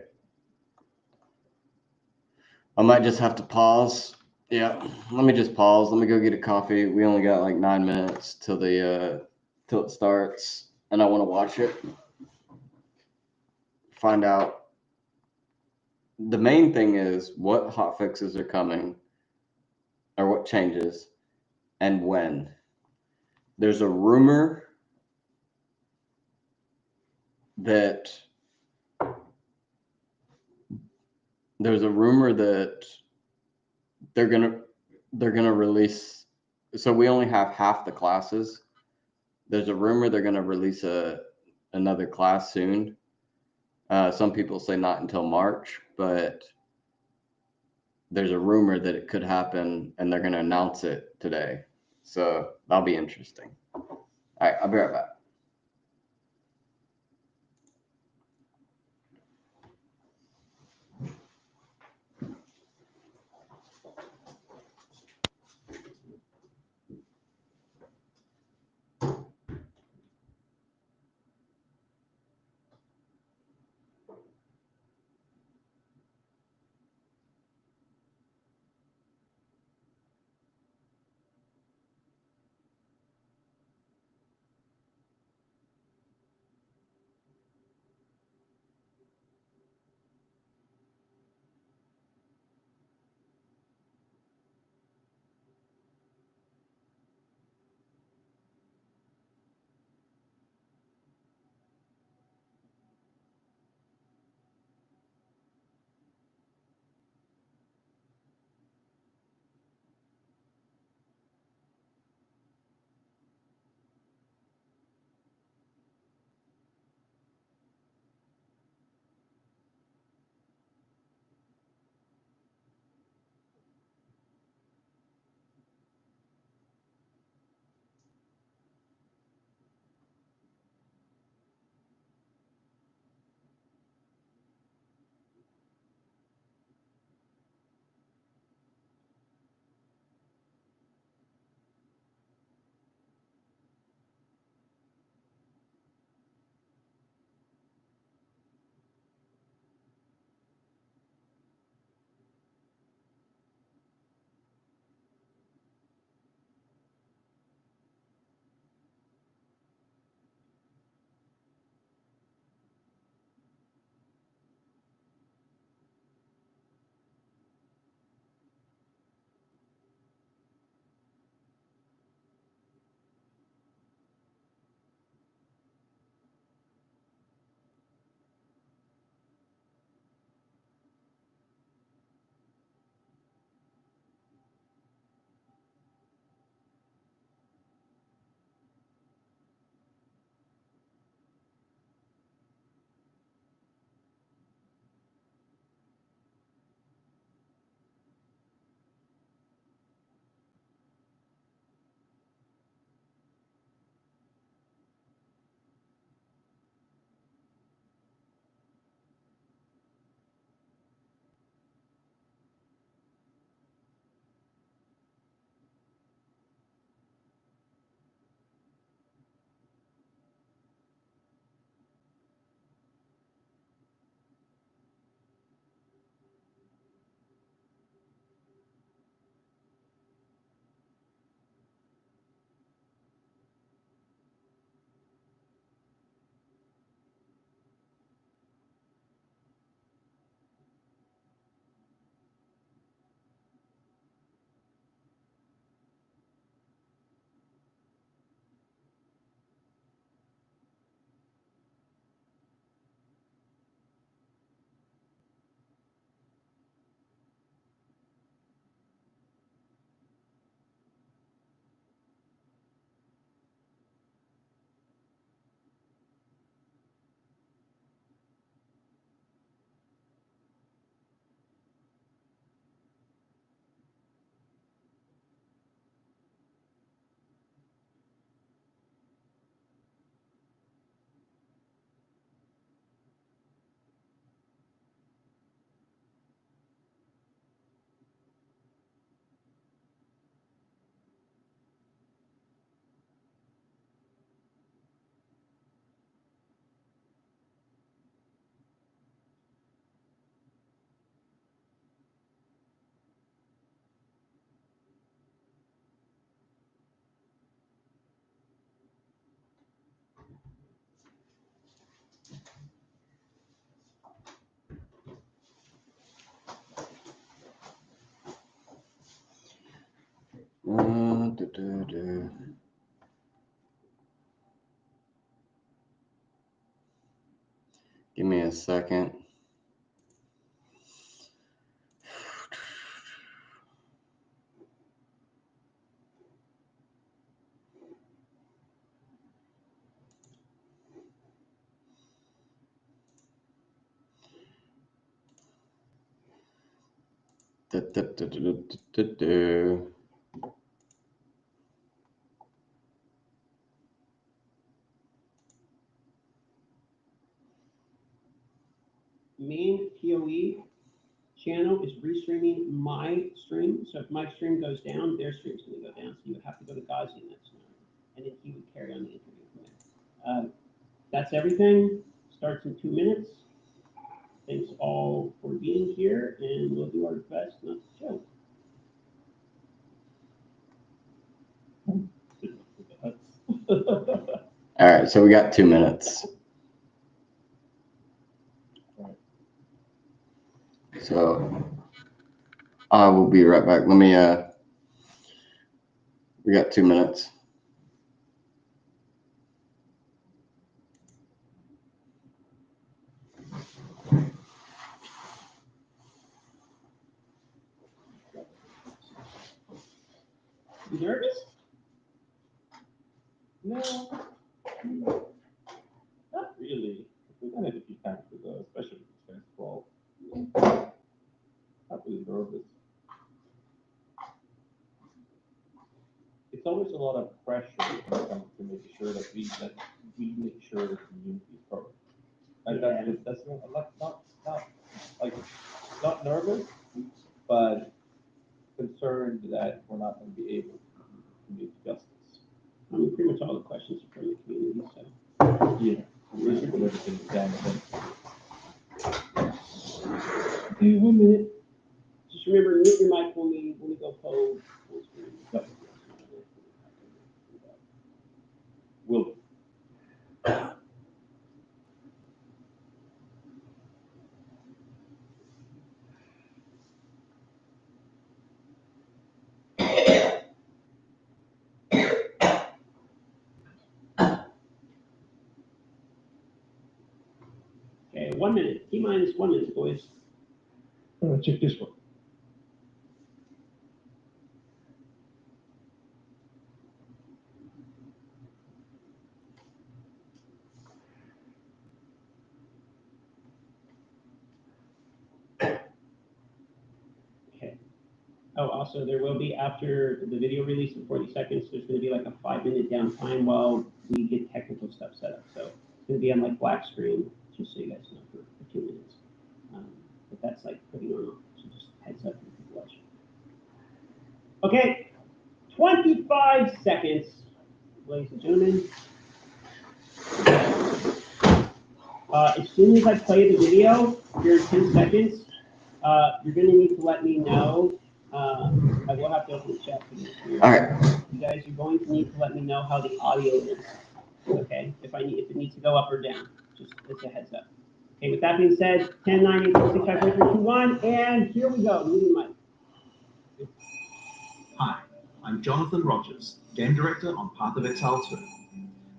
I might just have to pause. Yeah, let me just pause. Let me go get a coffee. We only got like 9 minutes till it starts, and I want to watch it. Find out. The main thing is what hotfixes are coming, or what changes, and when. There's a rumor that they're gonna release. So we only have half the classes. There's a rumor they're gonna release another class soon. Some people say not until March, but there's a rumor that it could happen, and they're gonna announce it today. So that'll be interesting. All right, I'll be right back. Give me a second. Main POE channel is restreaming my stream. So if my stream goes down, their stream's going to go down. So you would have to go to Ghazi next time, and then he would carry on the interview from there. That's everything. Starts in 2 minutes. Thanks all for being here, and we'll do our best not to choke. All right, so we got 2 minutes. So I will be right back. Let me, we got 2 minutes. You nervous? No, not really. We've done it a few times ago, especially with the basketball. Not really nervous. It's always a lot of pressure when it comes to making sure that we make sure the community is covered. Like that's not nervous, but concerned that we're not going to be able to do justice. I mean, pretty much all the questions are from the community, so yeah, we're going to put everything down. Okay, 1 minute. Just remember, mute your mic when we go pose. Yep. Will do. Okay, 1 minute. T-minus 1 minute, boys. Check this one. Okay. Oh, also, there will be, after the video release in 40 seconds, there's going to be like a 5-minute downtime while we get technical stuff set up. So it's going to be on like black screen, just so you guys know, for 2 minutes. But that's like pretty normal. So just heads up for people watching. Okay, 25 seconds, ladies and gentlemen. As soon as I play the video, here in 10 seconds, you're going to need to let me know. I will have to open the chat for this. All right. You guys are going to need to let me know how the audio is. Okay, if it needs to go up or down, just as a heads up. Okay, with that being said, 10, 9, 8, 7, 6, 5, 4, 3, 2, 1, and here we go. Moving mic. Hi, I'm Jonathan Rogers, Game Director on Path of Exile 2.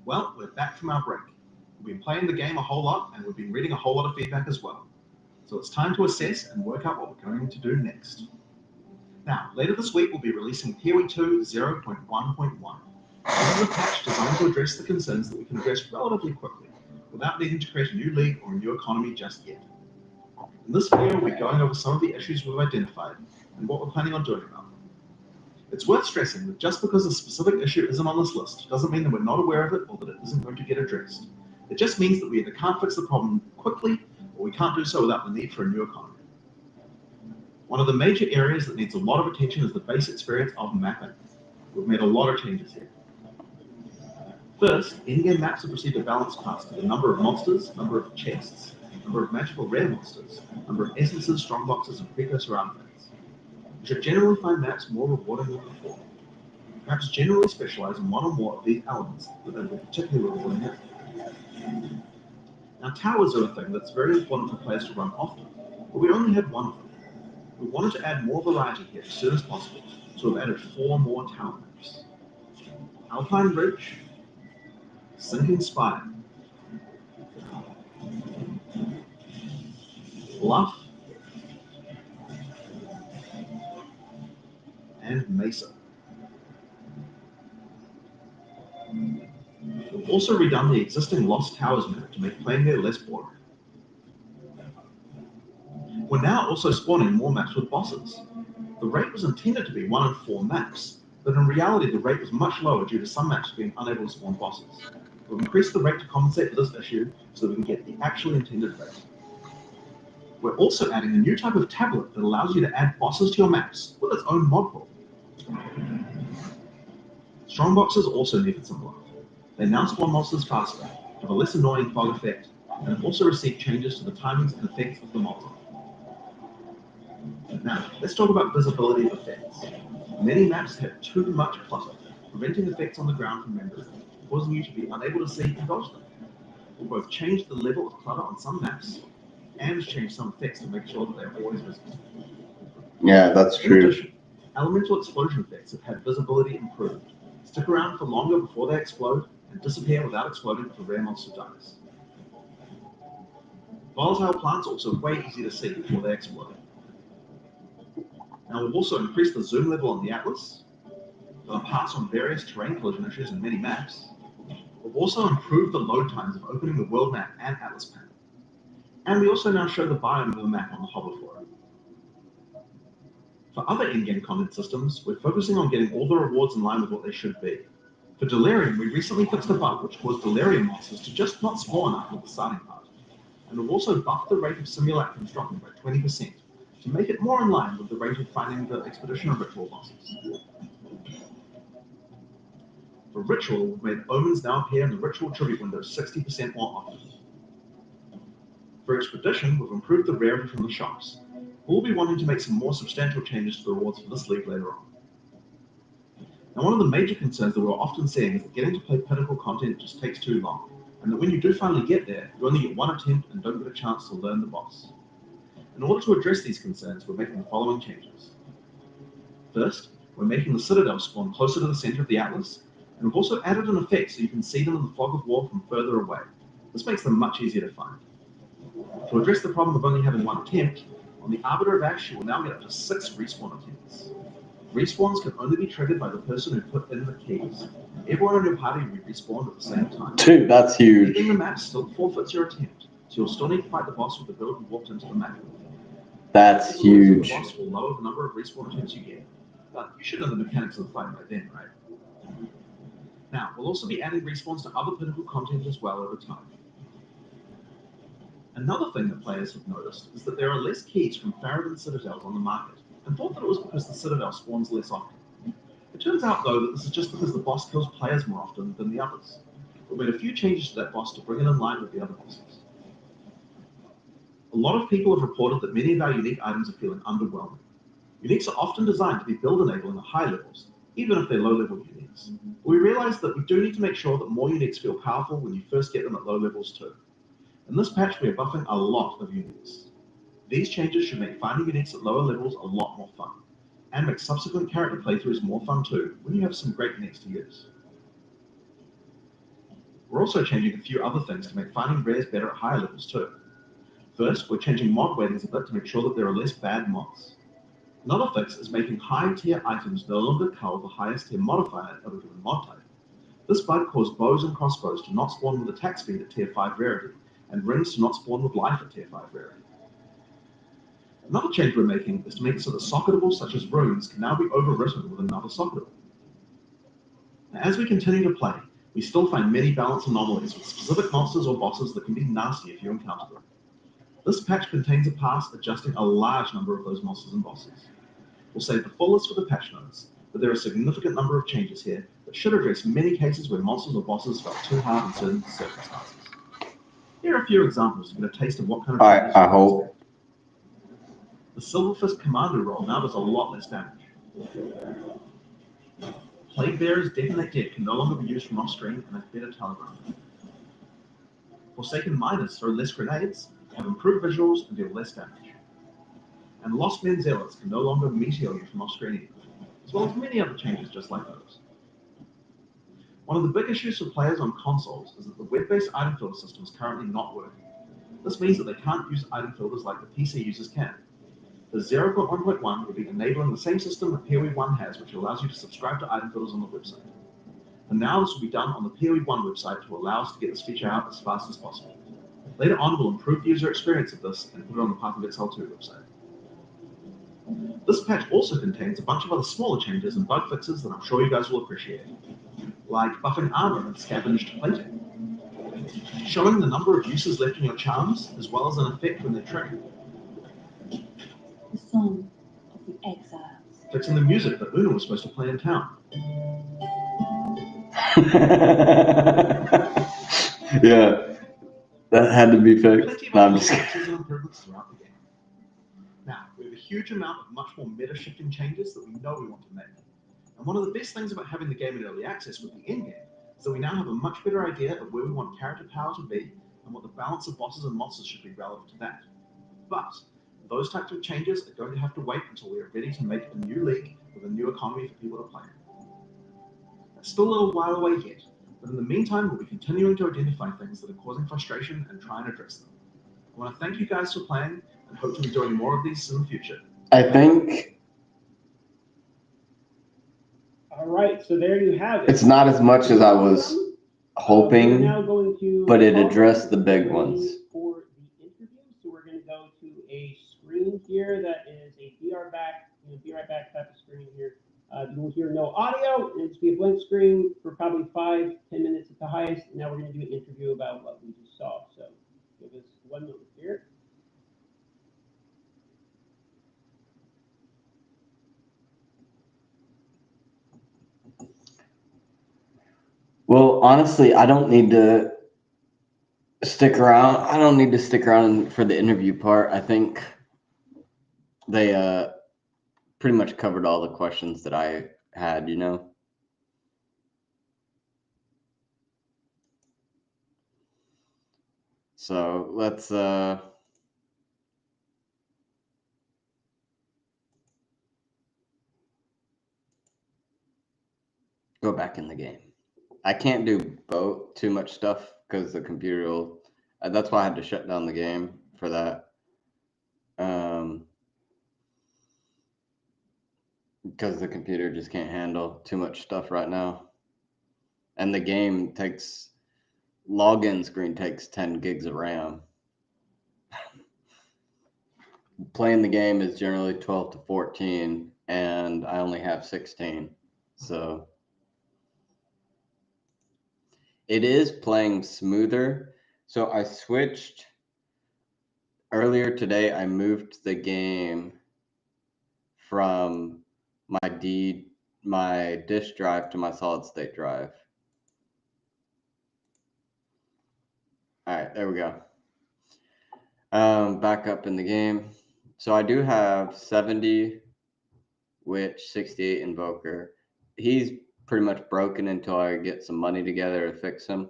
Well, we're back from our break. We've been playing the game a whole lot, and we've been reading a whole lot of feedback as well. So it's time to assess and work out what we're going to do next. Now, later this week, we'll be releasing POE 2 0.1.1. This is a patch designed to address the concerns that we can address relatively quickly, without needing to create a new league or a new economy just yet. In this video, we'll be going over some of the issues we've identified, and what we're planning on doing about them. It's worth stressing that just because a specific issue isn't on this list doesn't mean that we're not aware of it or that it isn't going to get addressed. It just means that we either can't fix the problem quickly or we can't do so without the need for a new economy. One of the major areas that needs a lot of attention is the base experience of mapping. We've made a lot of changes here. First, in-game maps have received a balanced pass to the number of monsters, number of chests, number of magical rare monsters, number of essences, strongboxes, and precursor artifacts. You should generally find maps more rewarding than before. Maps generally specialize in one or more of these elements, but they're particularly rewarding here. Now, towers are a thing that's very important for players to run often, but we only have one of them. We wanted to add more variety here as soon as possible, so we've added 4 more tower maps. Alpine Ridge, Sinking Spire, Bluff, and Mesa. We've also redone the existing Lost Towers map to make playing there less boring. We're now also spawning more maps with bosses. The rate was intended to be 1 in 4 maps, but in reality the rate was much lower due to some maps being unable to spawn bosses. We've increased the rate to compensate for this issue so that we can get the actual intended rate. We're also adding a new type of tablet that allows you to add bosses to your maps with its own mod pool. Strongboxes also needed some love. They now spawn monsters faster, have a less annoying fog effect, and have also received changes to the timings and effects of the monster. Now, let's talk about visibility of effects. Many maps have too much clutter, preventing effects on the ground from rendering, causing you to be unable to see and dodge them. We'll both change the level of clutter on some maps and change some effects to make sure that they're always visible. Yeah, that's In true. addition, elemental explosion effects have had visibility improved. Stick around for longer before they explode and disappear without exploding if a rare monster dies. Volatile plants are also way easy to see before they explode. Now we've also increased the zoom level on the Atlas, for the pass on various terrain collision issues in many maps. We've also improved the load times of opening the world map and Atlas panel. And we also now show the biome of the map on the hover floor. For other in-game content systems, we're focusing on getting all the rewards in line with what they should be. For Delirium, we recently fixed a bug which caused Delirium monsters to just not spawn after the starting part. And we've also buffed the rate of simulacrums dropping by 20% to make it more in line with the rate of finding the Expedition or Ritual bosses. For Ritual, we've made Omens now appear in the Ritual Tribute window 60% more often. For Expedition, we've improved the rarity from the shops. We'll be wanting to make some more substantial changes to the rewards for this league later on. Now, one of the major concerns that we're often seeing is that getting to play pinnacle content just takes too long, and that when you do finally get there, you only get one attempt and don't get a chance to learn the boss. In order to address these concerns, we're making the following changes. First, we're making the Citadel spawn closer to the center of the Atlas, and we've also added an effect so you can see them in the fog of war from further away. This makes them much easier to find. To address the problem of only having one attempt, on the Arbiter of Ash you will now get up to 6 respawn attempts. Respawns can only be triggered by the person who put in the keys. Everyone in your party will be respawned at the same time. Dude, that's huge. Leaving the map still forfeits your attempt, so you'll still need to fight the boss with the build you walked into the map with. That's huge. The boss will lower the number of respawn attempts you get, but you should know the mechanics of the fight by then, right? Now, we'll also be adding respawns to other pinnacle content as well over time. Another thing that players have noticed is that there are less keys from Faradin Citadels on the market, and thought that it was because the Citadel spawns less often. It turns out, though, that this is just because the boss kills players more often than the others. We've made a few changes to that boss to bring it in line with the other bosses. A lot of people have reported that many of our unique items are feeling underwhelming. Uniques are often designed to be build-enabling at high levels, even if they're low-level uniques. We realize that we do need to make sure that more uniques feel powerful when you first get them at low levels too. In this patch, we are buffing a lot of uniques. These changes should make finding uniques at lower levels a lot more fun, and make subsequent character playthroughs more fun too, when you have some great uniques to use. We're also changing a few other things to make finding rares better at higher levels too. First, we're changing mod weightings a bit to make sure that there are less bad mods. Another fix is making high-tier items no longer cull the highest-tier modifier of a given mod type. This bug caused bows and crossbows to not spawn with attack speed at tier 5 rarity, and rings to not spawn with life at tier 5 rarity. Another change we're making is to make it so that socketables such as runes can now be overwritten with another socketable. Now, as we continue to play, we still find many balance anomalies with specific monsters or bosses that can be nasty if you encounter them. This patch contains a pass adjusting a large number of those monsters and bosses. We'll save the full list for the patch notes, but there are a significant number of changes here that should address many cases where monsters or bosses felt too hard in certain circumstances. Here are a few examples to get a taste of what kind of changes I hope. The Silverfist Commander roll now does a lot less damage. Plague Bearer's Detonate Dead can no longer be used from off-screen and has better telegram. Forsaken Miners throw less grenades, have improved visuals, and deal less damage. and Lost Men Zealots can no longer meteor you from off screen, as well as many other changes just like those. One of the big issues for players on consoles is that the web-based item filter system is currently not working. This means that they can't use item filters like the PC users can. The 0.1.1 will be enabling the same system that POE 1 has, which allows you to subscribe to item filters on the website. And now this will be done on the POE 1 website to allow us to get this feature out as fast as possible. Later on, we'll improve the user experience of this and put it on the Path of Exile 2 website. This patch also contains a bunch of other smaller changes and bug fixes that I'm sure you guys will appreciate, like buffing armor and scavenged plating, showing the number of uses left in your charms, as well as an effect when they're triggered, The Song of the Exiles. fixing the music that Una was supposed to play in town. Yeah, that had to be Plenty fixed. of No, I'm other just little kidding. fixes and improvements throughout the game. Now, we have a huge amount of much more meta-shifting changes that we know we want to make. And one of the best things about having the game in early access with the endgame is that we now have a much better idea of where we want character power to be and what the balance of bosses and monsters should be relevant to that. But those types of changes are going to have to wait until we are ready to make a new league with a new economy for people to play in. That's still a little while away yet, but in the meantime, we'll be continuing to identify things that are causing frustration and try and address them. I want to thank you guys for playing and hope to be doing more of these in the future. I think All right, so there you have it. it's not as much as I was We're hoping, now going to but it pause addressed the big ready ones. for the interview. So we're going to go to a screen here that is a be right back type of screen here. You will hear no audio, and it's be a blank screen for probably 5-10 minutes at the highest. And now we're going to do an interview about what we just saw. So give us 1 moment here. Well, honestly, I don't need to stick around. I don't need to stick around for the interview part. I think they pretty much covered all the questions that I had, you know? So let's go back in the game. I can't do both too much stuff because the computer will. That's why I had to shut down the game for that. Because the computer just can't handle too much stuff right now, and the game takes login screen takes 10 gigs of RAM. Playing the game is generally 12 to 14, and I only have 16, so. It is playing smoother. So I switched earlier today. I moved the game from my disk drive to my solid state drive. All right, there we go. Back up in the game. So I do have 70 Witch, 68 Invoker. He's pretty much broken until I get some money together to fix him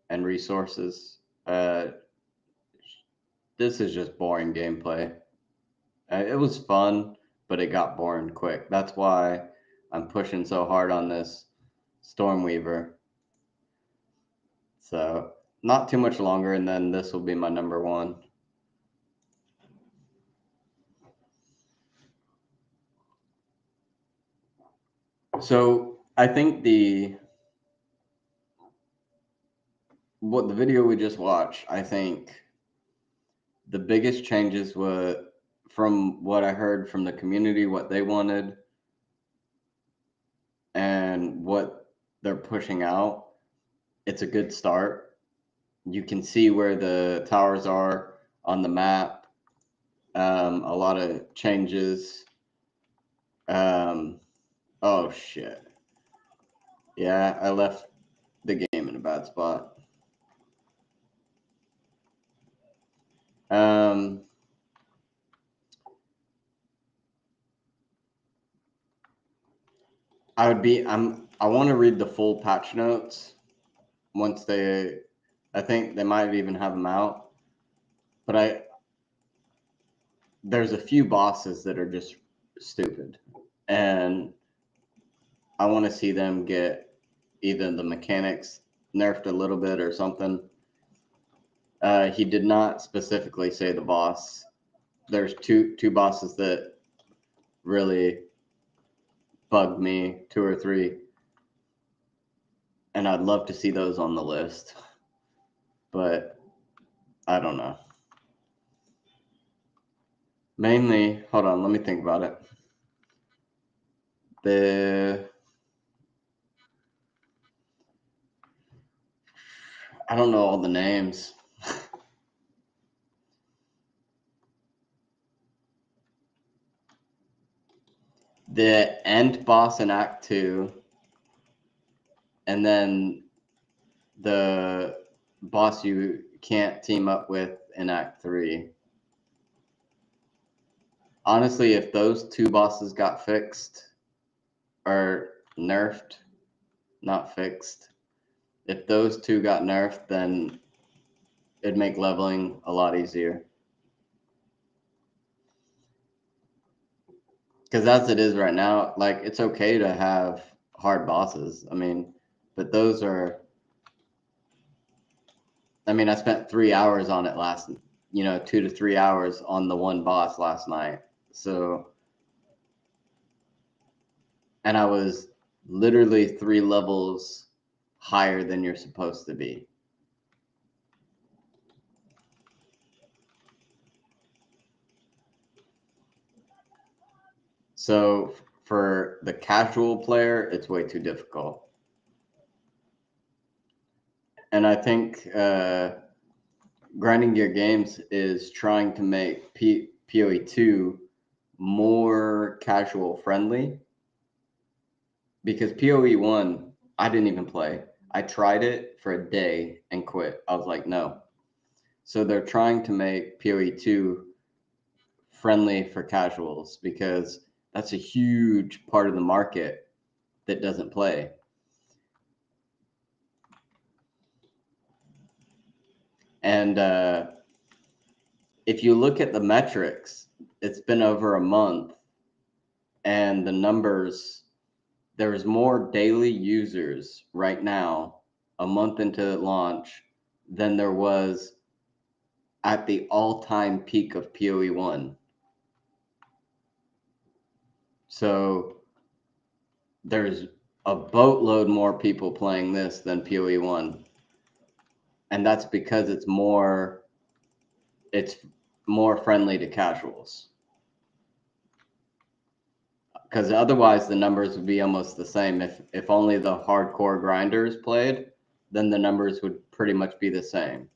and resources. This is just boring gameplay. It was fun, but it got boring quick. That's why I'm pushing so hard on this Stormweaver. So not too much longer, and then this will be my number one. So I think the video we just watched, I think the biggest changes were from what I heard from the community, what they wanted, and what they're pushing out. It's a good start. You can see where the towers are on the map. A lot of changes. Oh shit. Yeah, I left the game in a bad spot. I want to read the full patch notes once I think they might even have them out, but there's a few bosses that are just stupid, and I want to see them get either the mechanics nerfed a little bit or something. He did not specifically say the boss. There's two bosses that really bugged me, 2 or 3, and I'd love to see those on the list, but I don't know. Mainly, hold on, let me think about it. I don't know all the names. The end boss in Act 2, and then the boss you can't team up with in Act 3. Honestly, if those 2 bosses got fixed, or nerfed, not fixed, if those 2 got nerfed, then it'd make leveling a lot easier. Because as it is right now, like, it's okay to have hard bosses. I mean, but those are, I mean, I spent 3 hours on it 2 to 3 hours on the one boss last night. So, and I was literally 3 levels higher than you're supposed to be. So for the casual player, it's way too difficult. And I think Grinding Gear Games is trying to make POE 2 more casual friendly, because POE 1, I didn't even play. I tried it for a day and quit. I was like, no. So they're trying to make POE 2 friendly for casuals, because that's a huge part of the market that doesn't play. And if you look at the metrics, it's been over a month, and the numbers, there's more daily users right now, a month into launch, than there was at the all-time peak of POE 1. So there's a boatload more people playing this than POE 1. And that's because it's more friendly to casuals. Because otherwise the numbers would be almost the same. If only the hardcore grinders played, then the numbers would pretty much be the same.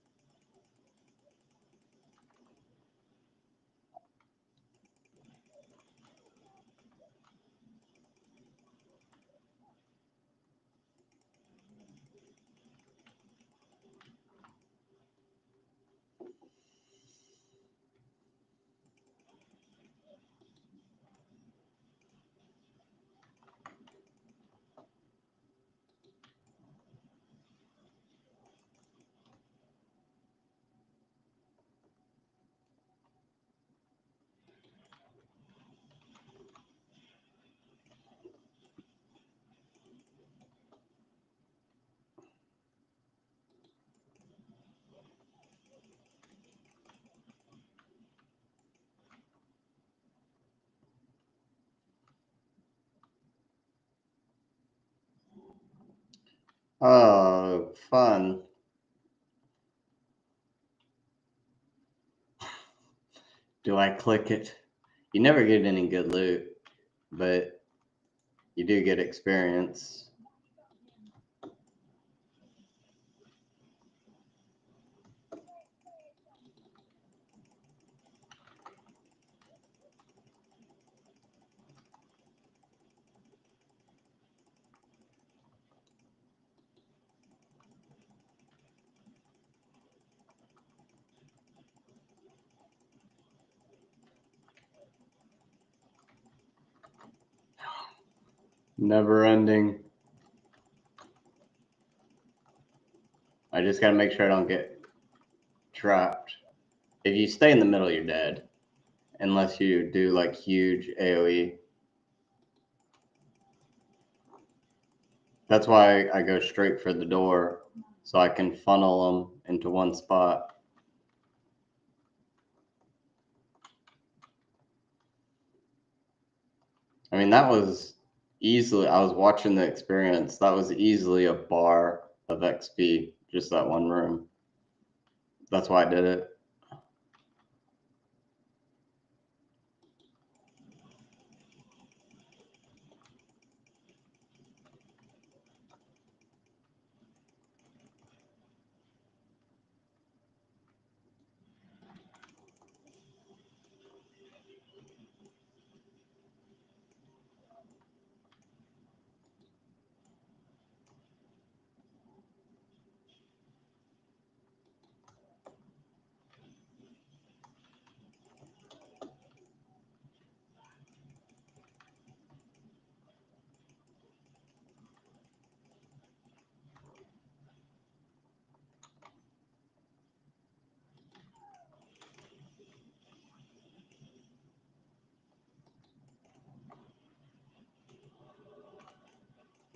Oh, fun. Do I click it? You never get any good loot, but you do get experience. Never ending. I just gotta make sure I don't get trapped. If you stay in the middle, you're dead. unless you do like huge AoE. That's why I go straight for the door, so I can funnel them into one spot. I mean, that was easily, I was watching the experience, that was easily a bar of XP, just that one room. That's why I did it.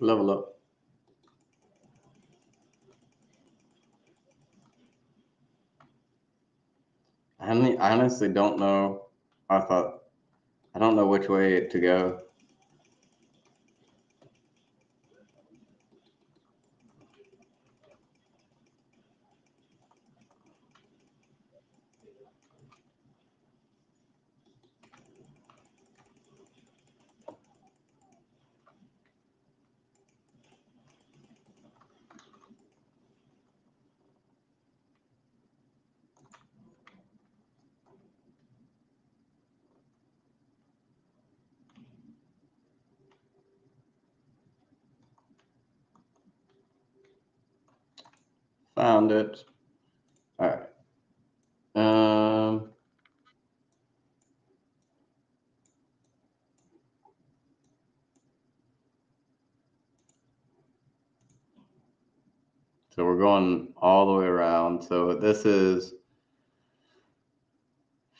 Level up. I honestly don't know. I don't know which way to go. Found it. All right. So we're going all the way around. So this is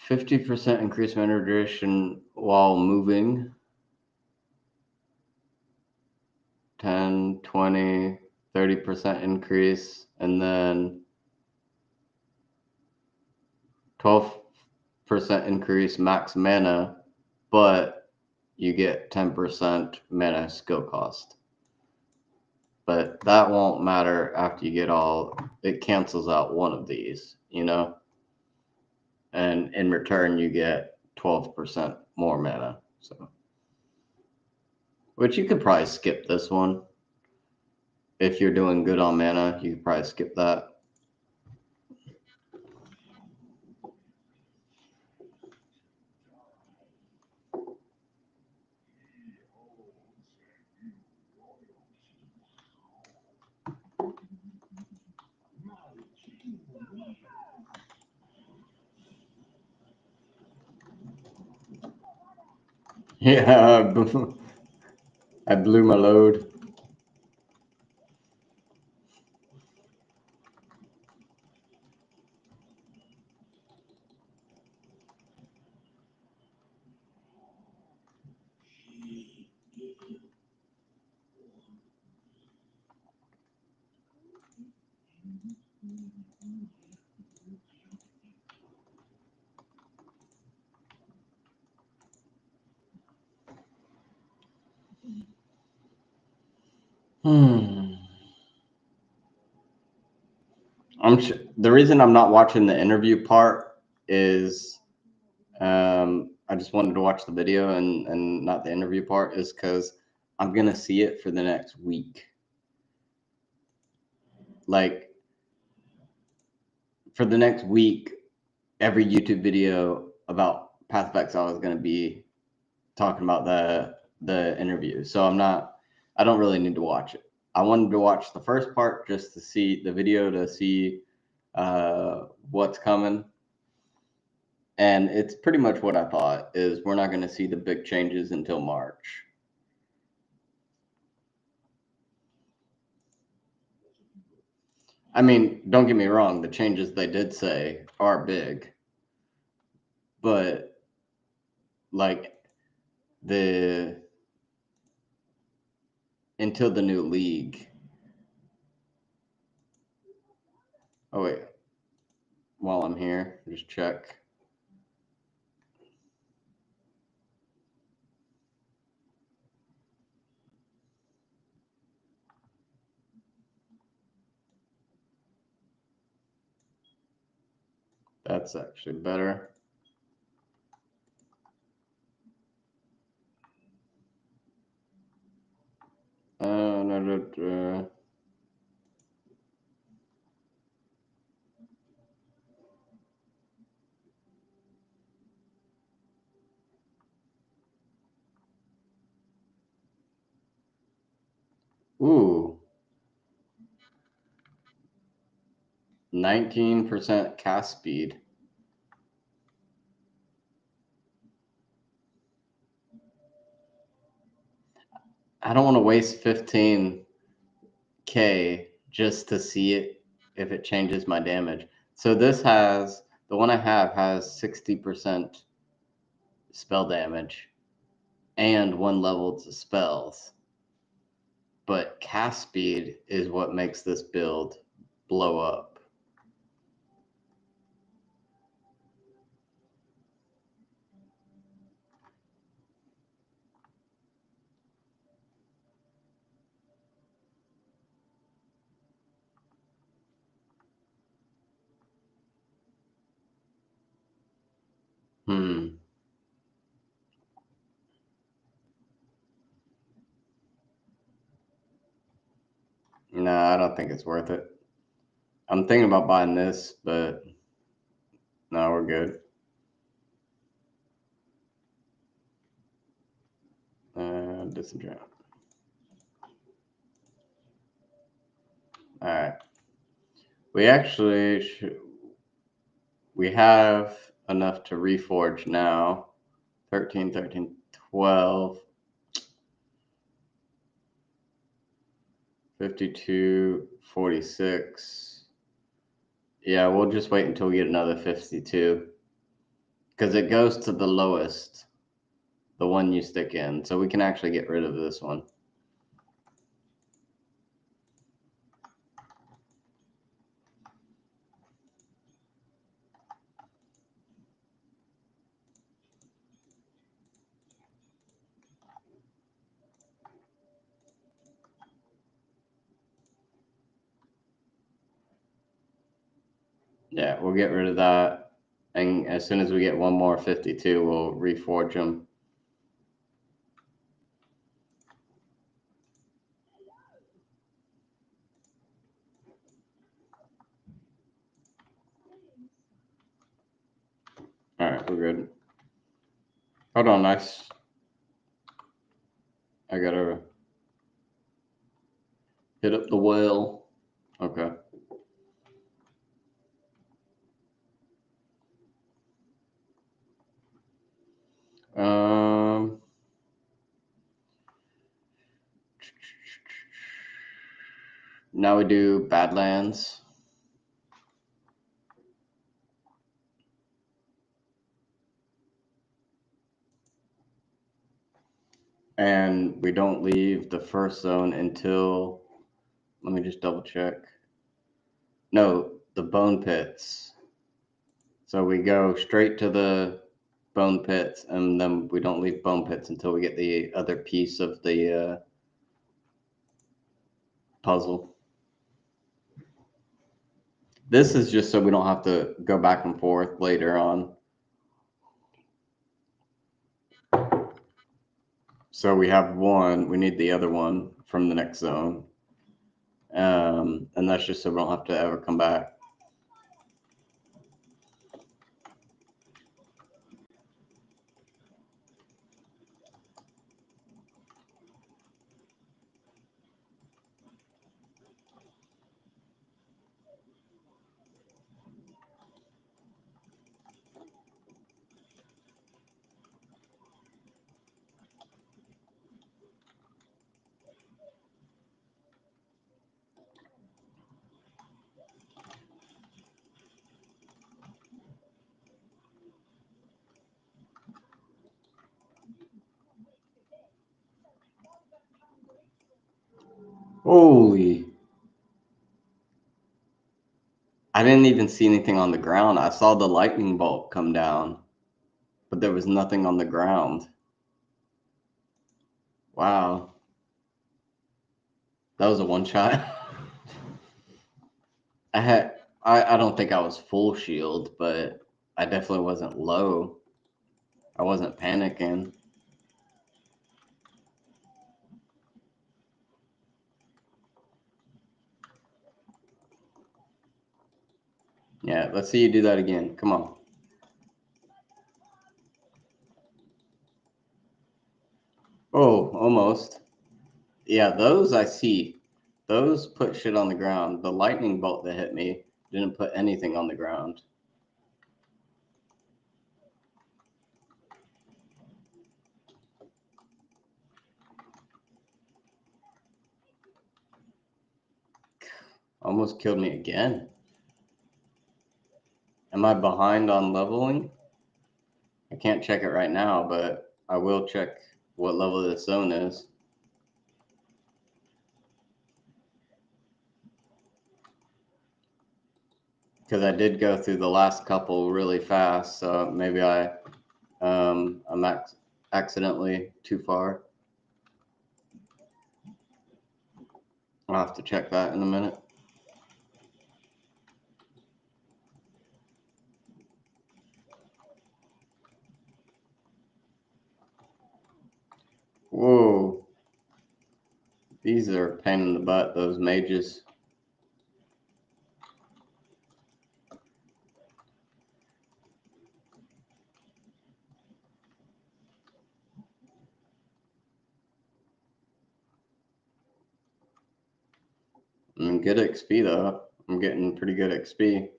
50% increased mana duration while moving. 10, 20, 30% increase, and then 12% increase max mana, but you get 10% mana skill cost. But that won't matter after you get all, it cancels out one of these, you know? And in return, you get 12% more mana. So, which you could probably skip this one. If you're doing good on mana, you could probably skip that. Yeah, I blew my load. The reason I'm not watching the interview part is I just wanted to watch the video and not the interview part is because I'm gonna see it for the next week. Like for the next week, every YouTube video about Path of Exile is gonna be talking about the interview. So I don't really need to watch it. I wanted to watch the first part just to see the video to see what's coming. And it's pretty much what I thought is we're not going to see the big changes until March. I mean, don't get me wrong, the changes they did say are big. But like the until the new league. Oh wait, while I'm here, just check. That's actually better. No. Ooh, 19% cast speed. I don't want to waste 15K just to see it if it changes my damage. So this has, the one I have has 60% spell damage and 1 level to spells. But cast speed is what makes this build blow up. No, I don't think it's worth it. I'm thinking about buying this, but no, we're good. Disenchant. All right. We actually we have enough to reforge now. 13, 13, 12. 52, 46. Yeah, we'll just wait until we get another 52. Because it goes to the lowest, the one you stick in. So we can actually get rid of this one. Yeah, we'll get rid of that. And as soon as we get one more 52, we'll reforge them. All right, we're good. Hold on, nice. I gotta hit up the well. Okay. Now we do Badlands. And we don't leave the first zone until, let me just double check. No, the bone pits. So we go straight to the bone pits, and then we don't leave bone pits until we get the other piece of the puzzle. This is just so we don't have to go back and forth later on. So we have one, we need the other one from the next zone. And that's just so we don't have to ever come back. Holy. I didn't even see anything on the ground. I saw the lightning bolt come down, but there was nothing on the ground. Wow. That was a one shot. I don't think I was full shield, but I definitely wasn't low. I wasn't panicking. Yeah, let's see you do that again. Come on. Oh, almost. Yeah, those I see. Those put shit on the ground. The lightning bolt that hit me didn't put anything on the ground. Almost killed me again. Am I behind on leveling? I can't check it right now, but I will check what level this zone is. Because I did go through the last couple really fast, so maybe I'm accidentally too far. I'll have to check that in a minute. Whoa. These are a pain in the butt, those mages. I'm good XP though. I'm getting pretty good XP.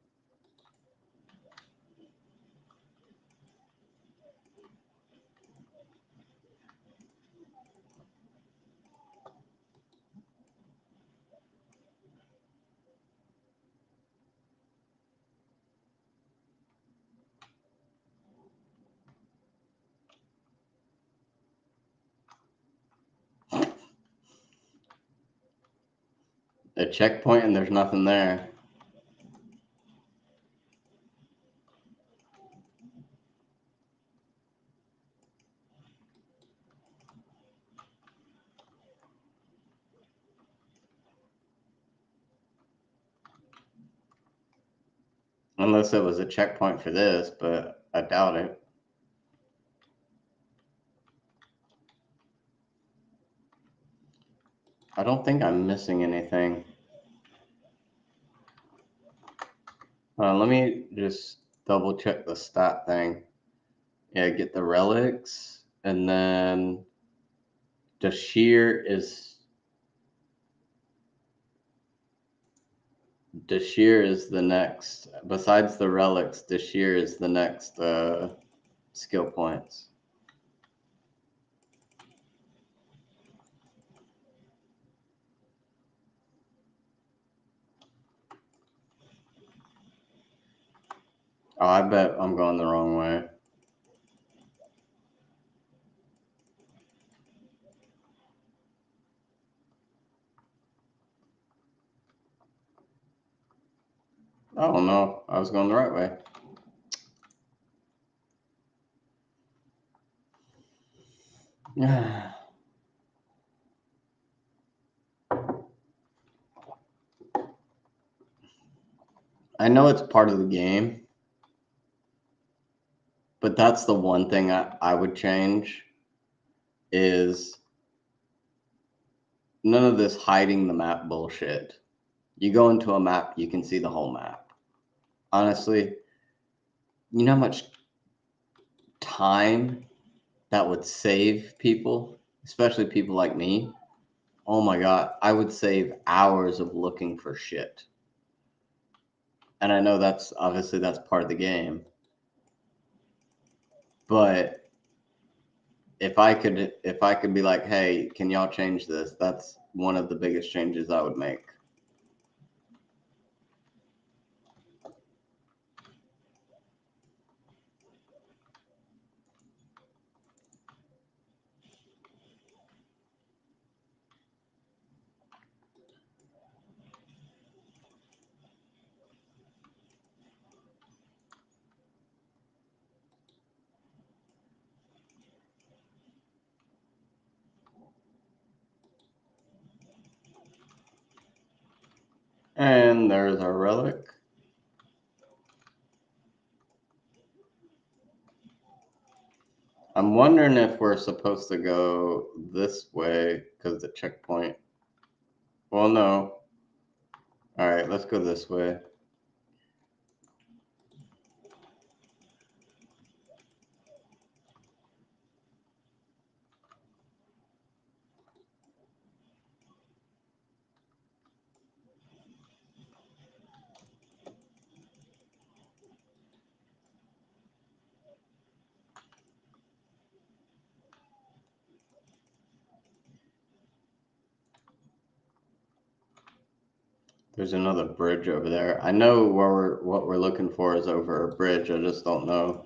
A checkpoint and there's nothing there. Unless it was a checkpoint for this, but I doubt it. I don't think I'm missing anything. Let me just double check the stat thing. Yeah, get the relics, and then Dashir is the next. Besides the relics, Dashir is the next skill points. Oh, I bet I'm going the wrong way. Oh no, I was going the right way. Yeah. I know it's part of the game, but that's the one thing I would change is none of this hiding the map bullshit. You go into a map, you can see the whole map. Honestly, you know how much time that would save people, especially people like me? Oh my God, I would save hours of looking for shit. And I know that's obviously that's part of the game. But if I could be like, hey, can y'all change this? That's one of the biggest changes I would make. And there's our relic. I'm wondering if we're supposed to go this way because the checkpoint. Well, no. All right, let's go this way. There's another bridge over there. I know what we're looking for is over a bridge. I just don't know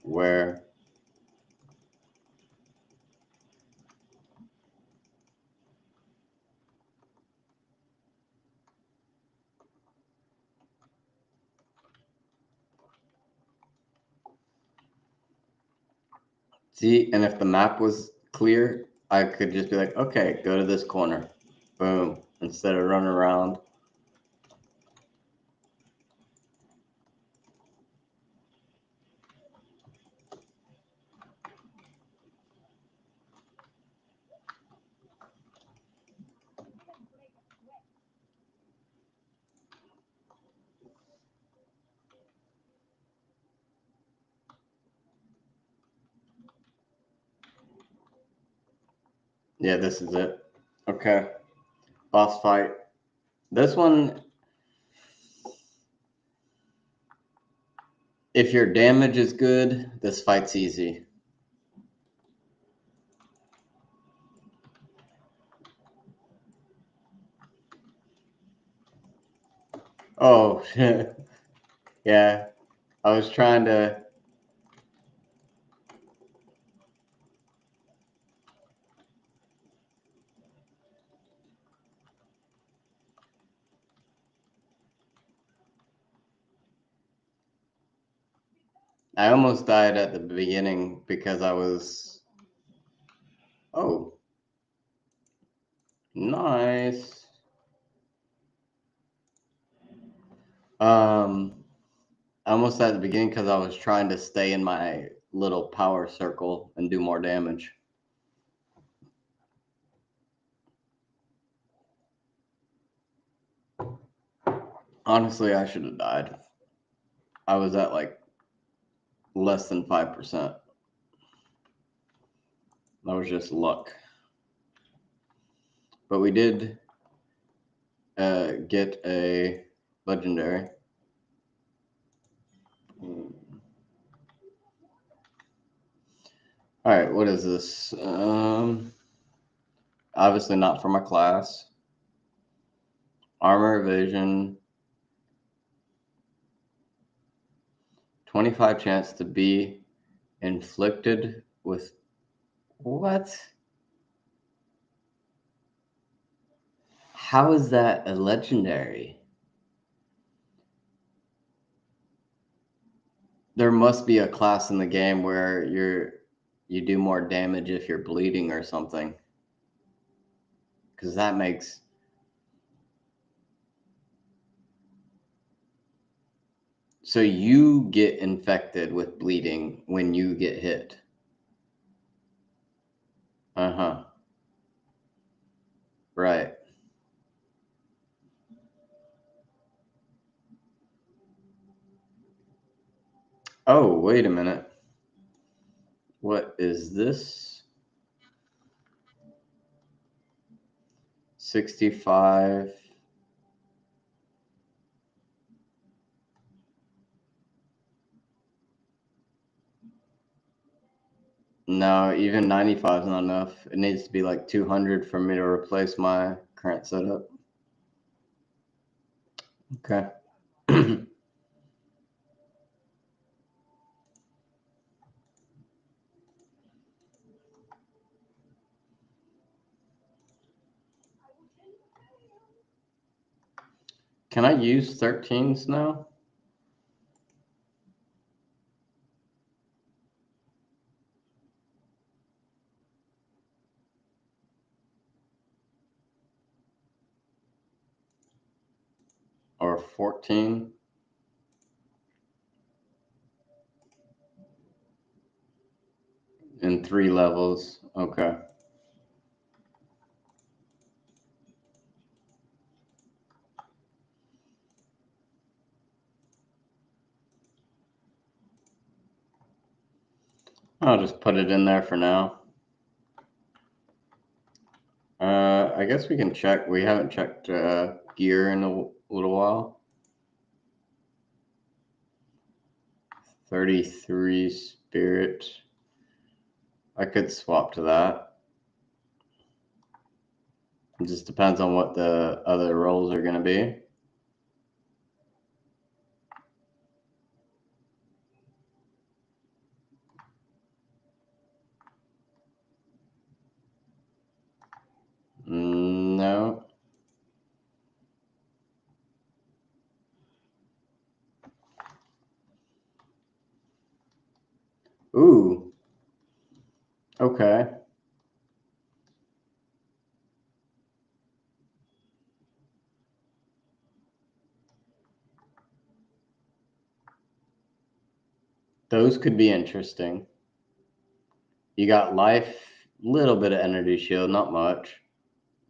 where. See, and if the map was clear, I could just be like, okay, go to this corner. Boom. Instead of running around. Yeah, this is it. Okay. Boss fight. This one, if your damage is good, this fight's easy. Oh, shit. Yeah. I was trying to. I almost died at the beginning because I was. Oh, nice. Almost at the beginning because I was trying to stay in my little power circle and do more damage. Honestly, I should have died. I was at like less than 5%. That was just luck. But we did get a legendary. All right, what is this? Obviously not for my class. Armor evasion. 25 chance to be inflicted with what? How is that a legendary? There must be a class in the game where you do more damage if you're bleeding or something. Because that makes. So you get infected with bleeding when you get hit. Uh-huh. Right. Oh, wait a minute. What is this? 65. No, even 95 is not enough. It needs to be like 200 for me to replace my current setup. Okay. Can I use 13s now? or 14. In 3 levels. Okay. I'll just put it in there for now. I guess we can check. We haven't checked gear in a little while. 33 spirit. I could swap to that. It just depends on what the other rolls are going to be. No. Ooh. Okay. Those could be interesting. You got life, little bit of energy shield, not much,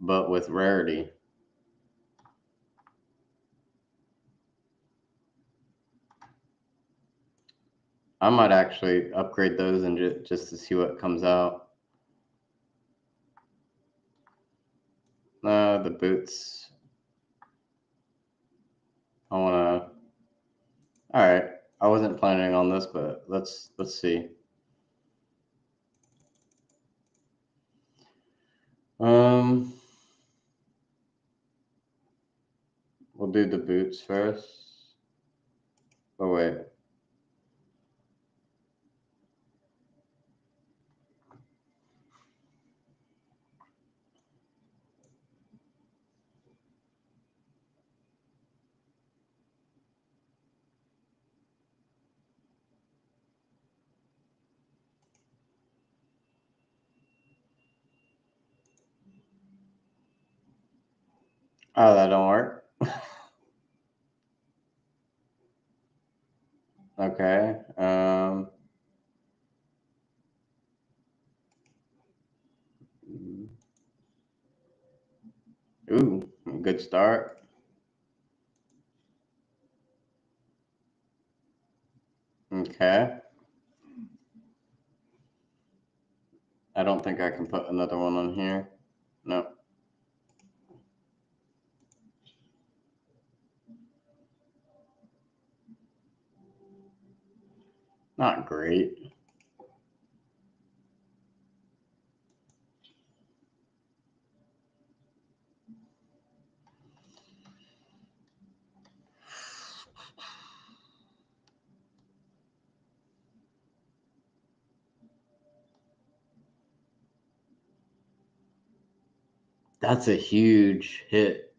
but with rarity. I might actually upgrade those and just to see what comes out. The boots. I wanna. All right. I wasn't planning on this, but let's see. We'll do the boots first. Oh wait. Oh, that don't work. Okay. Ooh, good start. Okay. I don't think I can put another one on here. No. Not great. That's a huge hit.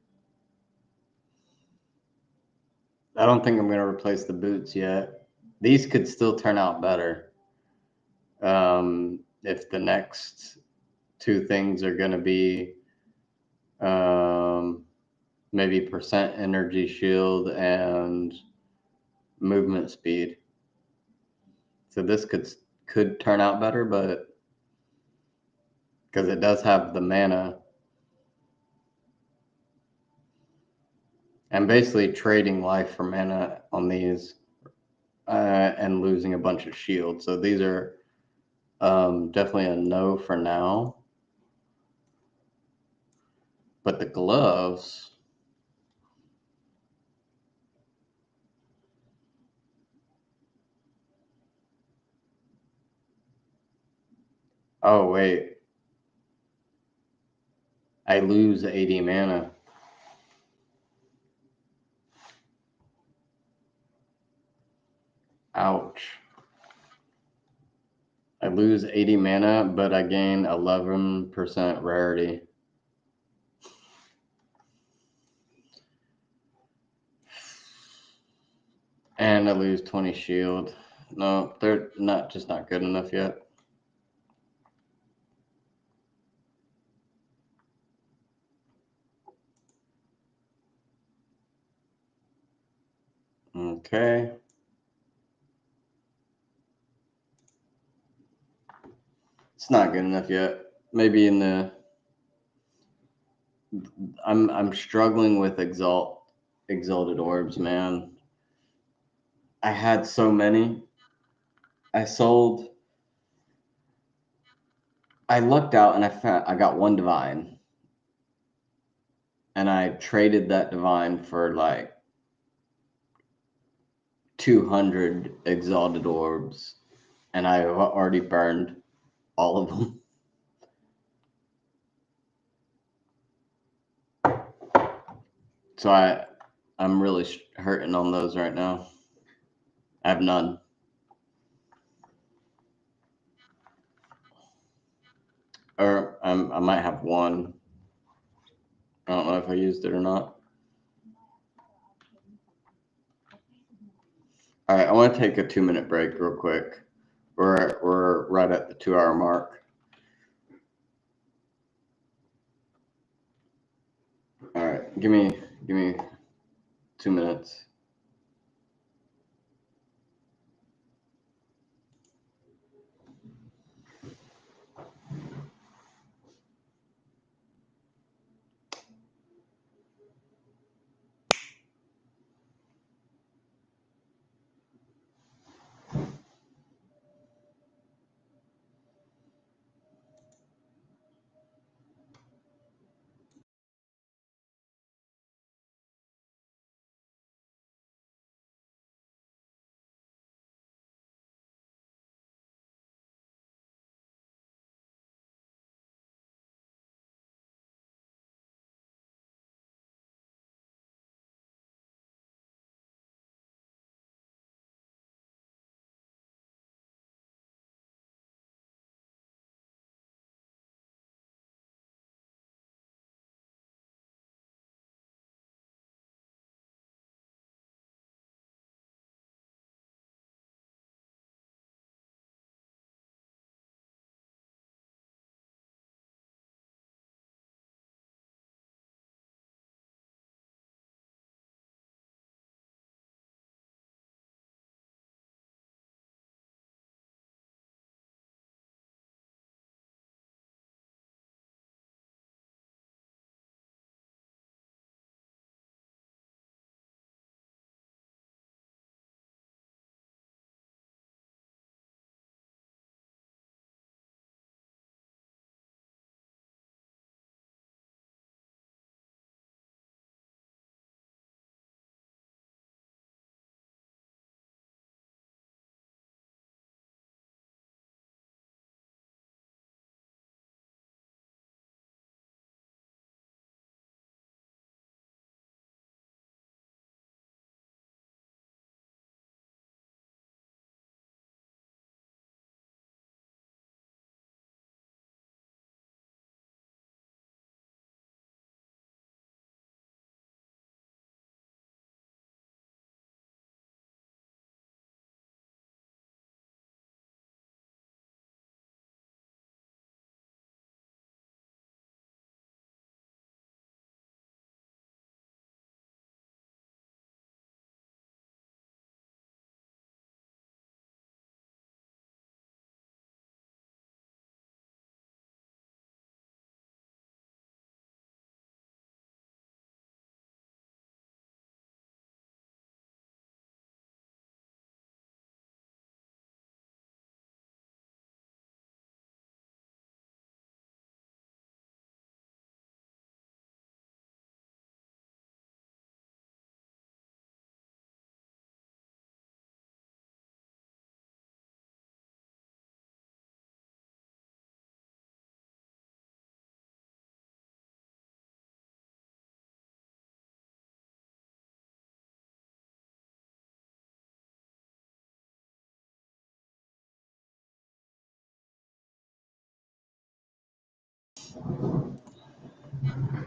I don't think I'm going to replace the boots yet. These could still turn out better. If the next 2 things are going to be maybe percent energy shield and movement speed. So this could turn out better, but because it does have the mana. I'm basically trading life for mana on these and losing a bunch of shield. So these are definitely a no for now. But the gloves, oh wait, I lose 80 mana. Ouch. I lose 80 mana, but I gain 11% rarity. And I lose 20 shield. No, they're not good enough yet. It's not good enough yet. Maybe in the. I'm struggling with exalted orbs, man. I had so many. I looked out and I got one divine. And I traded that divine for like 200 exalted orbs. And I've already burned all of them. So I'm really hurting on those right now. I have none. Or I might have one. I don't know if I used it or not. All right, I want to take a 2-minute break real quick. We're right at the 2-hour mark. All right, give me 2 minutes.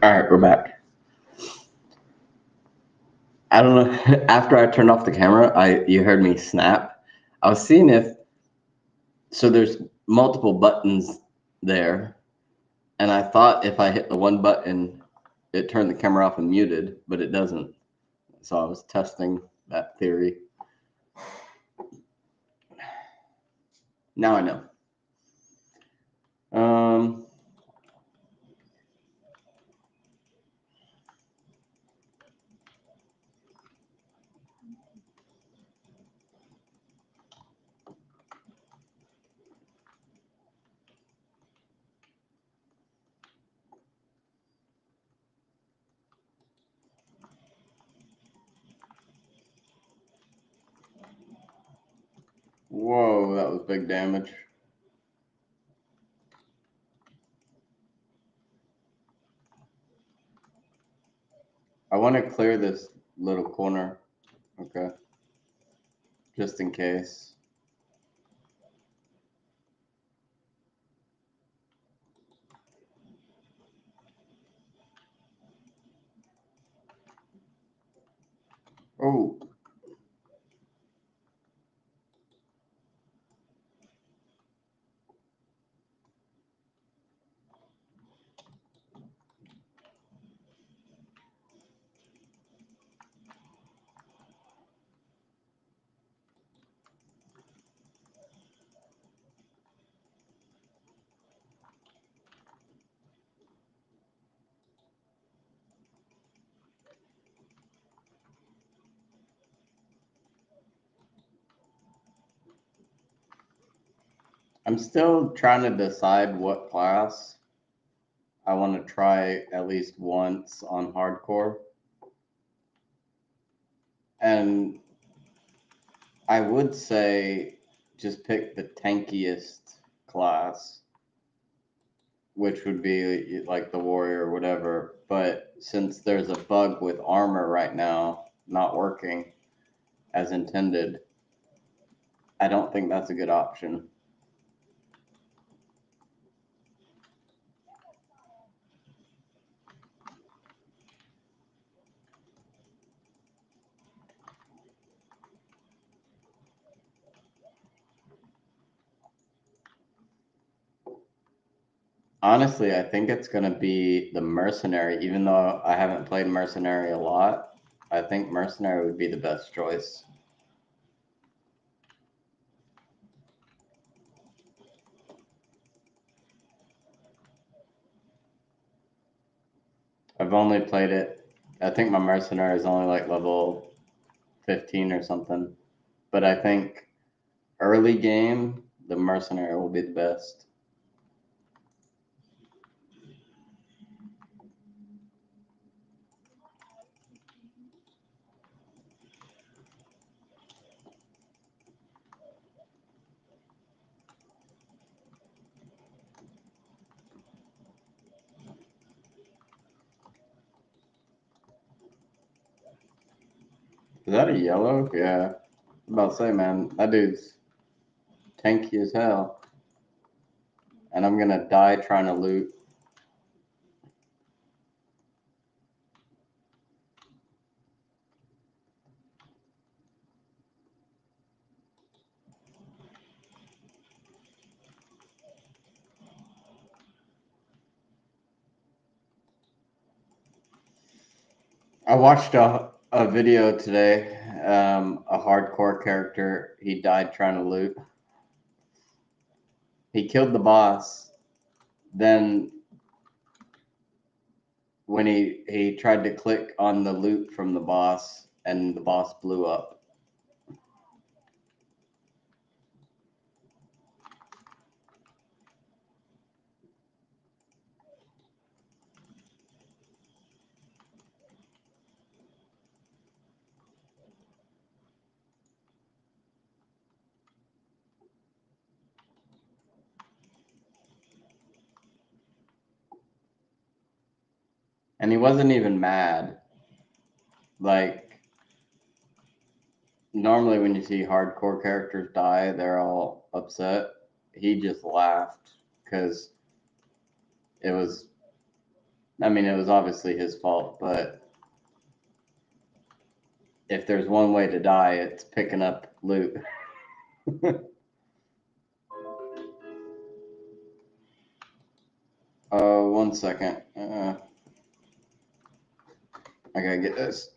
All right, we're back. I don't know. After I turned off the camera, you heard me snap. I was seeing if there's multiple buttons there, and I thought if I hit the one button, it turned the camera off and muted, but it doesn't. So I was testing that theory. Now I know. Whoa, that was big damage. I want to clear this little corner. Okay. Just in case. Oh. I'm still trying to decide what class I want to try at least once on hardcore. And I would say just pick the tankiest class, which would be like the warrior or whatever. But since there's a bug with armor right now not working as intended, I don't think that's a good option. Honestly, I think it's going to be the mercenary, even though I haven't played mercenary a lot. I think mercenary would be the best choice. I've only played it, I think my mercenary is only like level 15 or something. But I think early game, the mercenary will be the best. Is that a yellow? Yeah. I'm about to say, man, that dude's tanky as hell. And I'm going to die trying to loot. I watched a video today. A hardcore character, he died trying to loot. He killed the boss. Then when he tried to click on the loot from the boss, and the boss blew up. And he wasn't even mad. Like, normally when you see hardcore characters die, they're all upset. He just laughed because it was, I mean, it was obviously his fault, but if there's one way to die, it's picking up loot. 1 second. I gotta get this.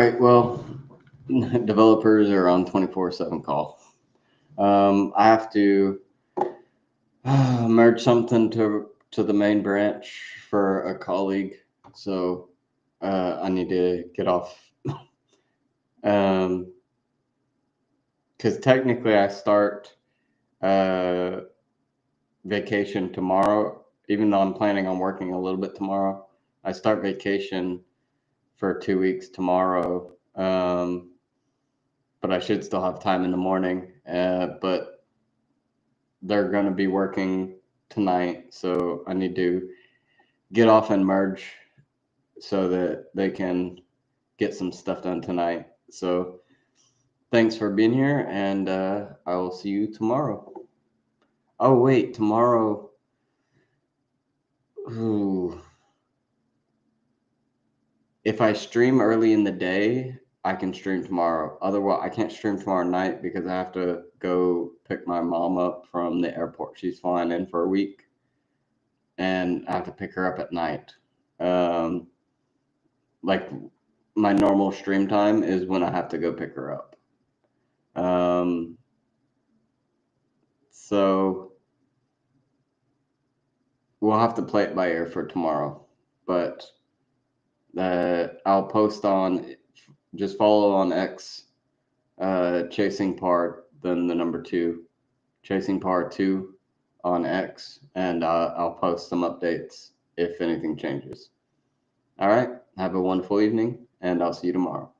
right. Well, developers are on 24/7 call. I have to merge something to the main branch for a colleague, so I need to get off. Because technically I start vacation tomorrow, even though I'm planning on working a little bit tomorrow. I start vacation for 2 weeks tomorrow, but I should still have time in the morning. But they're going to be working tonight, so I need to get off and merge so that they can get some stuff done tonight. So thanks for being here, and I will see you tomorrow. Oh, wait, tomorrow. Ooh. If I stream early in the day, I can stream tomorrow. Otherwise, I can't stream tomorrow night because I have to go pick my mom up from the airport. She's flying in for a week, and I have to pick her up at night. Like my normal stream time is when I have to go pick her up. So we'll have to play it by ear for tomorrow, but I'll post on, just follow on X, Chasing Par, then the number 2, Chasing Par 2 on X, and I'll post some updates if anything changes. All right, have a wonderful evening, and I'll see you tomorrow.